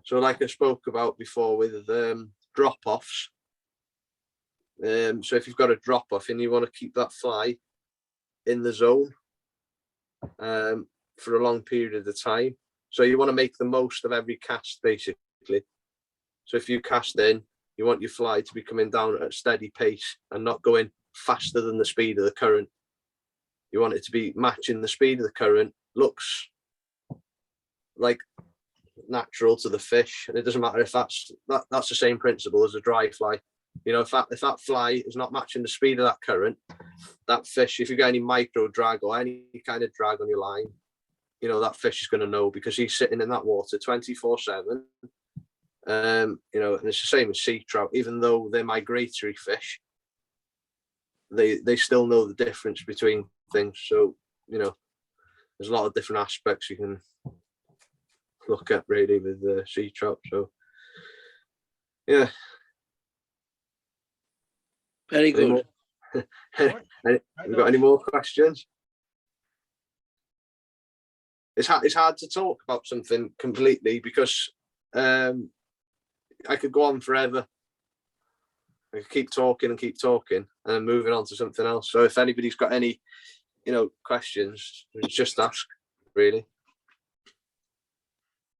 So like I spoke about before with drop-offs, So if you've got a drop off and you want to keep that fly in the zone for a long period of time, so you want to make the most of every cast basically. So if you cast in, you want your fly to be coming down at a steady pace and not going faster than the speed of the current. You want it to be matching the speed of the current, looks like natural to the fish, and it doesn't matter if that's the same principle as a dry fly. You know, if that fly is not matching the speed of that current, that fish, if you get any micro drag or any kind of drag on your line, you know, that fish is going to know, because he's sitting in that water 24/7. You know, and it's the same as sea trout. Even though they're migratory fish, they still know the difference between things. So, you know, there's a lot of different aspects you can look at really with the sea trout. So yeah, very good. You got any more questions? It's hard to talk about something completely because I could go on forever. I could keep talking and then moving on to something else. So if anybody's got any, you know, questions, just ask, really.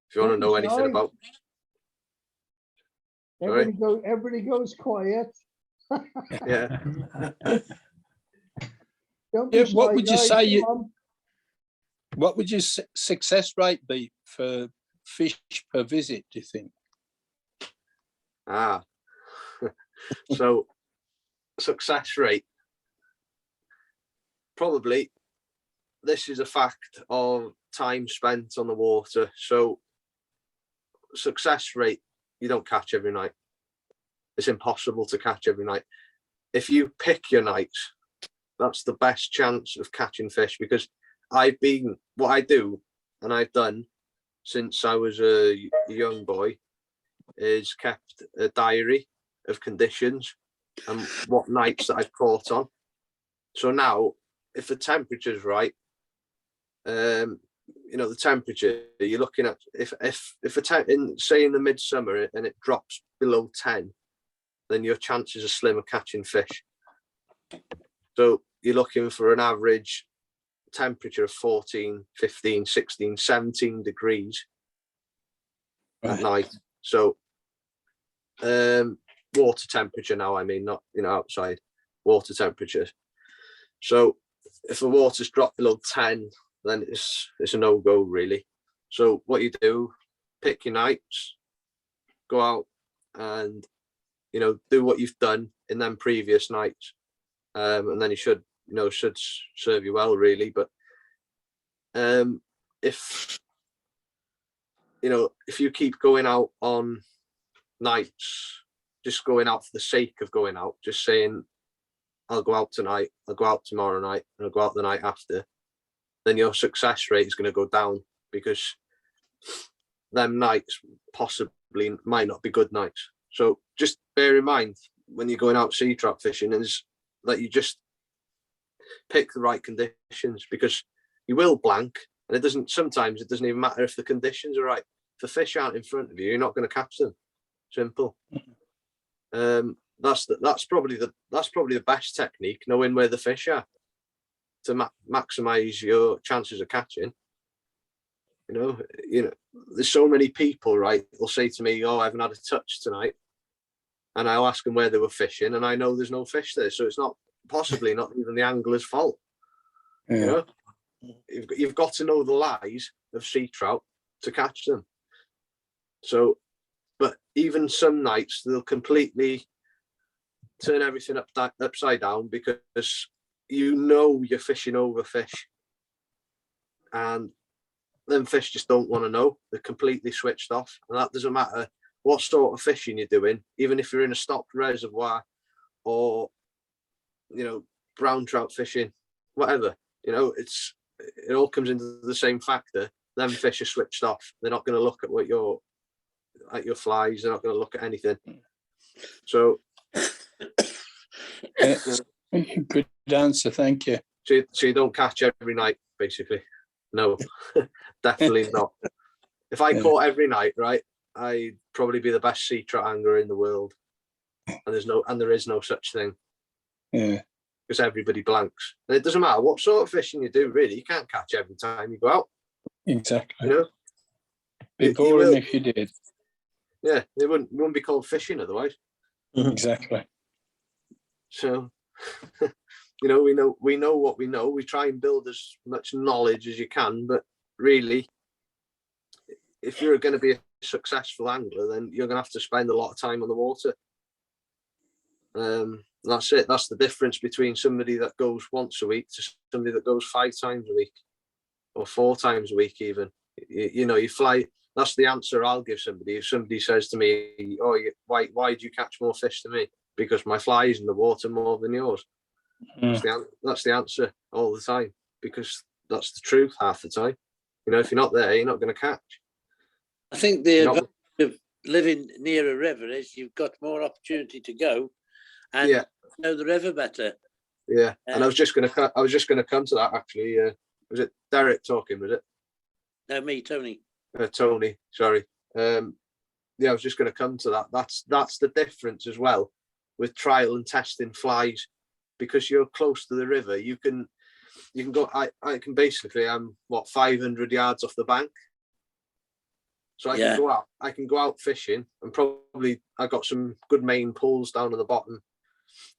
If you want to know anything about. Everybody goes quiet. Yeah. Don't be shy, what would you guys, say? come on. What would your success rate be for fish per visit, do you think? So success rate, probably this is a fact of time spent on the water. So success rate, you don't catch every night. It's impossible to catch every night. If you pick your nights, that's the best chance of catching fish, because what I do and I've done since I was a young boy is kept a diary of conditions and what nights that I've caught on. So now, if the temperature's right, you know, the temperature you're looking at, if say in the midsummer and it drops below 10, then your chances are slim of catching fish. So you're looking for an average temperature of 14, 15, 16, 17 degrees at night. So water temperature now, I mean, not, you know, outside water temperature. So if the water's dropped below 10, then it's a no-go really. So what you do, pick your nights, go out and, you know, do what you've done in them previous nights, and then you should serve you well really. But if you keep going out on nights, just going out for the sake of going out, just saying I'll go out tonight, I'll go out tomorrow night, and I'll go out the night after, then your success rate is going to go down, because them nights possibly might not be good nights. So just bear in mind when you're going out sea trout fishing is that you just pick the right conditions, because you will blank, and sometimes it doesn't even matter if the conditions are right. If the fish aren't in front of you, you're not going to catch them. Simple. That's probably the best technique, knowing where the fish are, to maximize your chances of catching. You know, there's so many people, right, will say to me, oh, I haven't had a touch tonight, and I'll ask them where they were fishing, and I know there's no fish there, so it's possibly not even the angler's fault. Yeah. You know, you've got to know the lies of sea trout to catch them. So, but even some nights they'll completely turn everything upside down, because you know you're fishing over fish, and them fish just don't want to know. They're completely switched off, and that doesn't matter what sort of fishing you're doing. Even if you're in a stocked reservoir, or, you know, brown trout fishing, whatever, you know, it all comes into the same factor. Them fish are switched off. They're not going to look at your flies. They're not going to look at anything. So good answer, thank you. So you don't catch every night, basically. No, definitely not. If I caught every night, right, I'd probably be the best sea trout angler in the world. and there is no such thing. Yeah. Because everybody blanks. And it doesn't matter what sort of fishing you do, really. You can't catch every time you go out. Exactly. You know? Be boring if you did. Yeah, it wouldn't be called fishing otherwise. Exactly. So, you know, we know what we know. We try and build as much knowledge as you can, but really, if you're going to be a successful angler, then you're going to have to spend a lot of time on the water. That's it. That's the difference between somebody that goes once a week to somebody that goes 5 times a week or 4 times a week even. You know, you fly. That's the answer I'll give somebody. If somebody says to me, "Oh, why do you catch more fish than me?" Because my fly is in the water more than yours. That's the answer all the time, because that's the truth half the time. You know, if you're not there, you're not going to catch. I think the advantage of living near a river is you've got more opportunity to go and know the river better. Yeah, and I was just going to come to that actually. Was it Derek talking? Was it? No, me, Tony. Tony, sorry. I was just going to come to that. That's the difference as well with trial and testing flies, because you're close to the river. You can go. I can basically. I'm 500 yards off the bank, so I can go out. I can go out fishing, and probably I got some good main pools down at the bottom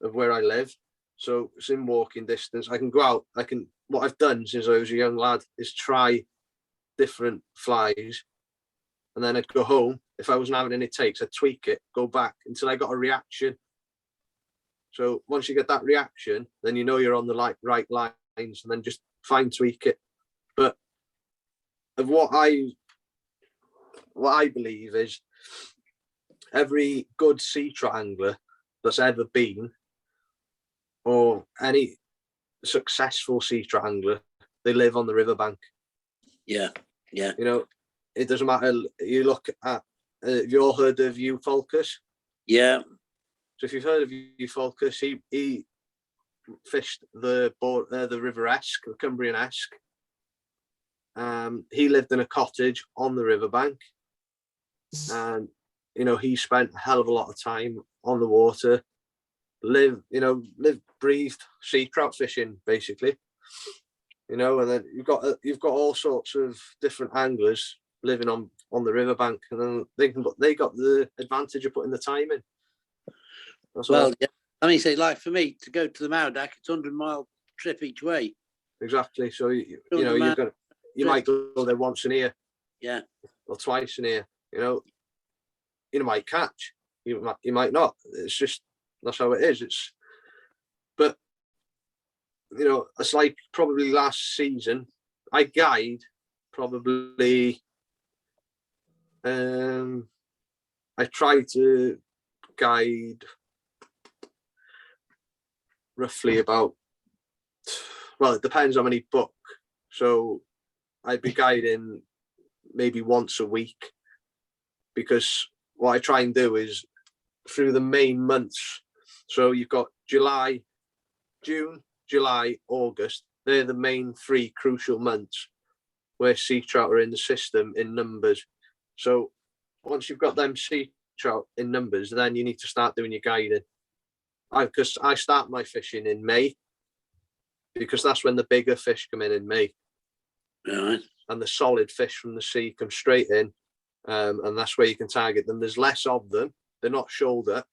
of where I live, so it's in walking distance. I can go out. What I've done since I was a young lad is try different flies, and then I'd go home. If I wasn't having any takes, I'd tweak it, go back until I got a reaction. So once you get that reaction, then you know you're on the right lines, and then just fine tweak it. But of what I believe is, every good sea trout angler that's ever been, or any successful sea trout angler, they live on the riverbank. Yeah. You know, it doesn't matter. You look at, have you all heard of Eupholcus? Yeah. So if you've heard of Eupholcus, he fished the River Esk, the Cumbrian Esk. He lived in a cottage on the riverbank, and you know, he spent a hell of a lot of time on the water, lived, breathed sea trout fishing basically. You know, and then you've got all sorts of different anglers living on the riverbank, and then they got the advantage of putting the time in. I mean, say, like for me to go to the Maudac, it's 100-mile trip each way. Exactly. So you might go there once in a year, or twice in a year. You might catch, you might not. It's just, that's how it is. But it's like probably last season, I guide probably. I try to guide roughly about, well, it depends how many book. So I'd be guiding maybe once a week, because what I try and do is through the main months. So you've got June, July, August. They're the main 3 crucial months where sea trout are in the system in numbers. So once you've got them sea trout in numbers, then you need to start doing your guiding. Because I start my fishing in May, because that's when the bigger fish come in May. Right. And the solid fish from the sea come straight in, and that's where you can target them. There's less of them. They're not shoulder.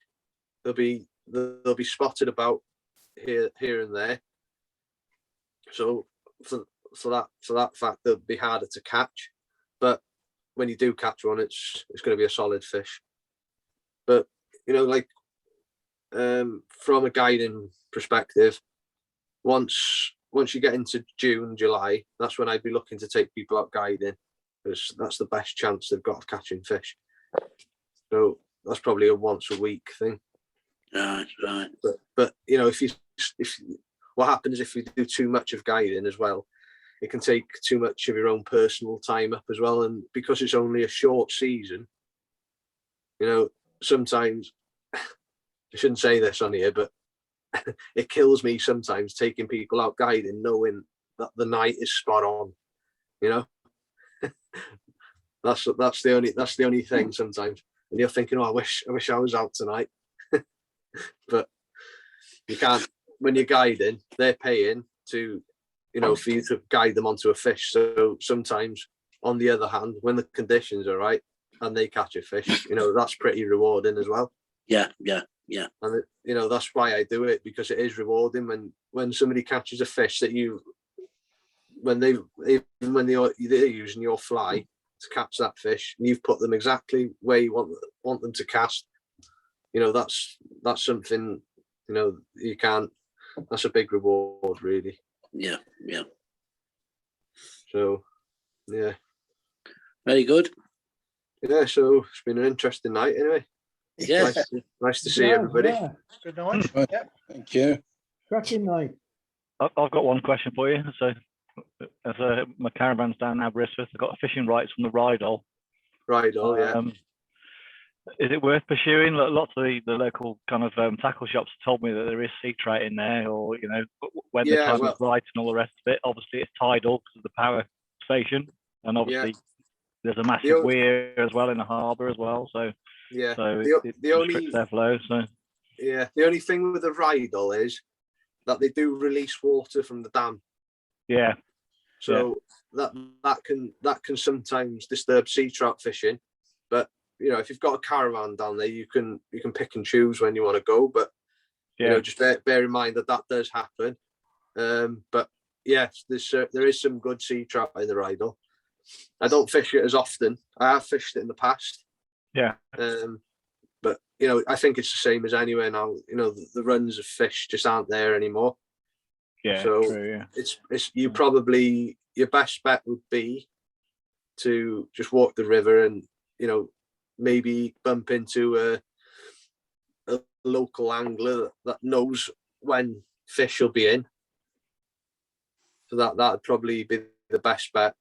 They'll be spotted about here and there. So for that fact, they'll be harder to catch. But when you do catch one, it's going to be a solid fish. But from a guiding perspective, once you get into June, July, that's when I'd be looking to take people out guiding, because that's the best chance they've got of catching fish. So that's probably a once a week thing. Right. But if what happens if you do too much of guiding as well, it can take too much of your own personal time up as well. And because it's only a short season, sometimes, I shouldn't say this on here, but it kills me sometimes taking people out guiding knowing that the night is spot on. That's the only thing sometimes. And you're thinking, oh, I wish I was out tonight. but you can't, when you're guiding, they're paying to, for you to guide them onto a fish. So sometimes, on the other hand, when the conditions are right and they catch a fish, that's pretty rewarding as well. Yeah. And that's why I do it, because it is rewarding when somebody catches a fish that when they're using your fly to catch that fish, and you've put them exactly where you want them to cast. That's something, you can't. That's a big reward, really. Yeah. So, yeah. Very good. Yeah, so it's been an interesting night anyway. Yes. Nice to see everybody. Yeah. Good night. Yep. Thank you. Cracking night. I've got one question for you. So, as my caravan's down in Aberystwyth, I've got fishing rights from the Rydal. Rydal, yeah. Is it worth pursuing? Lots of the local kind of tackle shops told me that there is sea trout in there, or when the time is right and all the rest of it. Obviously, it's tidal because of the power station, and obviously there's a massive weir as well in the harbour as well. So it restricts their flow. So the only thing with the Rydal is that they do release water from the dam. Yeah. So that can sometimes disturb sea trout fishing, but if you've got a caravan down there, you can pick and choose when you want to go. But just bear in mind that does happen. But yes, there is some good sea trout in the Rydal. I don't fish it as often. I have fished it in the past. Yeah. But I think it's the same as anywhere now. The runs of fish just aren't there anymore. Yeah. So true, it's probably your best bet would be to just walk the river and maybe bump into a local angler that knows when fish will be in. So that'd probably be the best bet.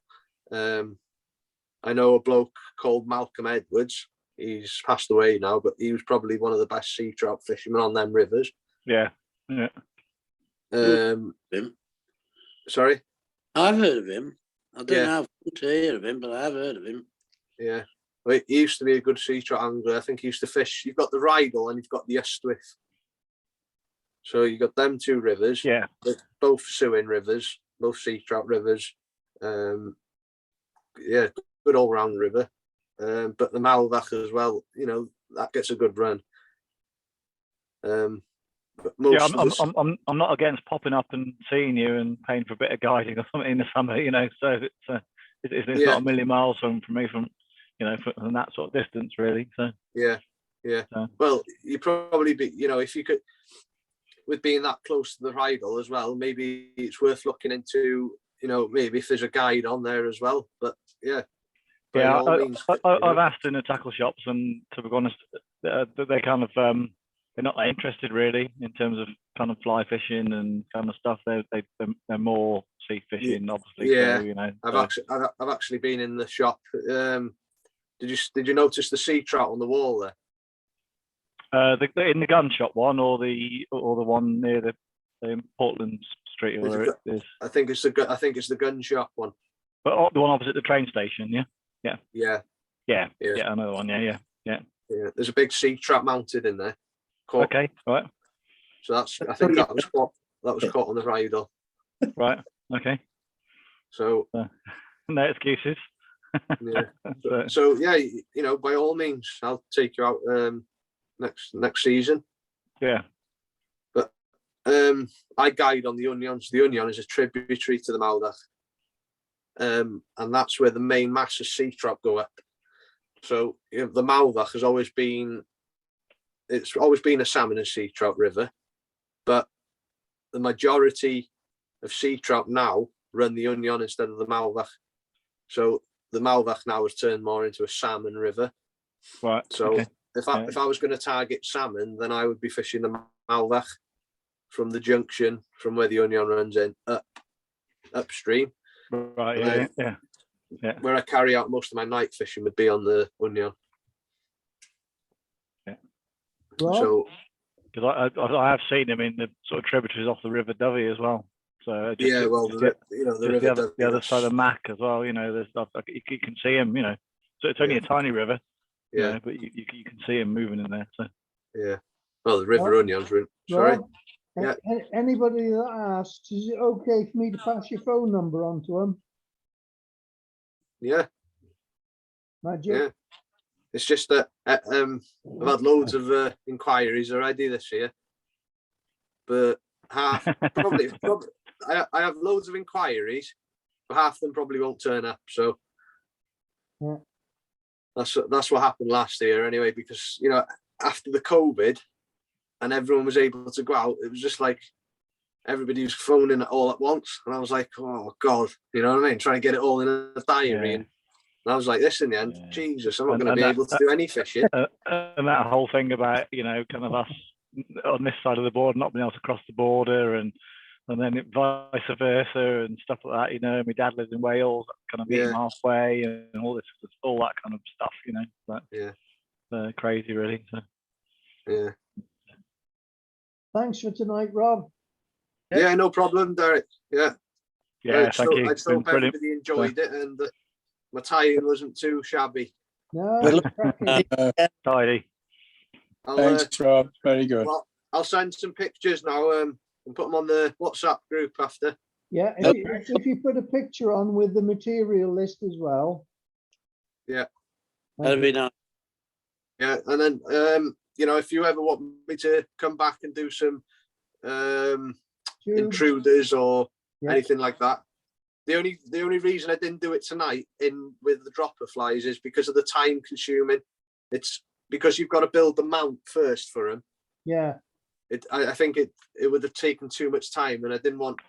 I know a bloke called Malcolm Edwards. He's passed away now, but he was probably one of the best sea trout fishermen on them rivers. Yeah. Sorry? I've heard of him. I don't know how to hear of him, but I've heard of him. Yeah. Well, he used to be a good sea trout angler. I think he used to fish. You've got the Rydal and you've got the Ystwyth. So you've got them two rivers. Yeah. Both Sewin rivers, both sea trout rivers. Good all-round river. But the Malvach as well, that gets a good run. But I'm not against popping up and seeing you and paying for a bit of guiding or something in the summer, So it's not a million miles from me, from that sort of distance, really. So yeah. Well, you probably be, if you could, with being that close to the Rydal as well, maybe it's worth looking into, maybe if there's a guide on there as well. But I've asked in the tackle shops, and to be honest, they kind of they're not that interested really in terms of kind of fly fishing and kind of stuff. They're more sea fishing, obviously. Yeah, So, I've actually been in the shop. Did you notice the sea trout on the wall there? In the gun shop one, or the one near the Portland Street, or where it is. I think it's the gun shop one. But the one opposite the train station, yeah. I know the one. Yeah. There's a big sea trap mounted in there. Okay, right. So I think that was caught on the Rydal. Right. Okay. So no excuses. Yeah. So by all means, I'll take you out next season. Yeah. But I guide on the Union. So the Union is a tributary to the Malvach. And that's where the main mass of sea trout go up. So the Malvach has always been a salmon and sea trout river, but the majority of sea trout now run the Union instead of the Malvach. So the Malvach now has turned more into a salmon river. Right. So if I was going to target salmon, then I would be fishing the Malvach from the junction, from where the Union runs in, upstream. Right. Yeah. Where I carry out most of my night fishing would be on the Union. Yeah. So, because I have seen him in the sort of tributaries off the River Dovey as well. So the other side of Mac as well. There's stuff you can see him. So it's only a tiny river. Yeah. But you can see him moving in there. So yeah. Oh, the river onions. Sorry. Rob, Yeah. Anybody that asks, is it okay for me to pass your phone number on to them? Yeah. Magic. Yeah. It's just that I've had loads of inquiries already this year, but probably I have loads of inquiries, but half of them probably won't turn up. So yeah. That's what happened last year anyway, because you know, after the COVID and everyone was able to go out, it was just like everybody was phoning all at once, and I was like, oh God, you know what I mean? Trying to get it all in a diary. Yeah. And I was like, this in the end, Jesus, I'm not going to be able to do any fishing. And that whole thing about, you know, kind of us on this side of the border not being able to cross the border, and then vice versa and stuff like that. You know, my dad lives in Wales, kind of meet him halfway, and all that kind of stuff. You know, but crazy, really. So. Yeah. Thanks for tonight, Rob. Yeah, no problem, Derek. Yeah. Yeah, thank you. I hope everybody enjoyed it, and my tie-in wasn't too shabby. No, tidy. Thanks, Rob. Very good. Well, I'll send some pictures now and put them on the WhatsApp group after. Yeah, if you put a picture on with the material list as well. Yeah. That'd be nice. Yeah, and then you know, if you ever want me to come back and do some intruders or anything like that, the only reason I didn't do it tonight with the dropper flies is because of the time consuming. It's because you've got to build the mount first for them. Yeah. I think it would have taken too much time, and I didn't want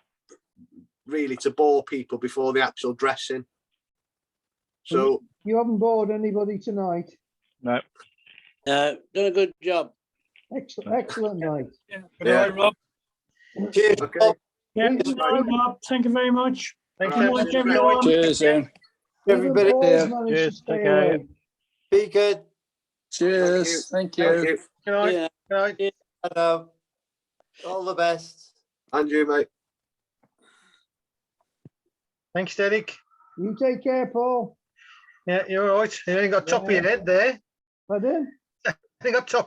really to bore people before the actual dressing. So you haven't bored anybody tonight. No. Done a good job. Excellent night. Good night, Rob. Cheers. Okay. Yeah, good night, Rob. Thank you very much. Thanks Good night, everyone. Cheers, Everybody. Cheers. Take care. Be good. Cheers. Thank you. Thank you. Good night. Good night. And, all the best. And you, mate. Thanks, Derek. You take care, Paul. Yeah, you're all right. You ain't got top of your head there. Pardon? I think got top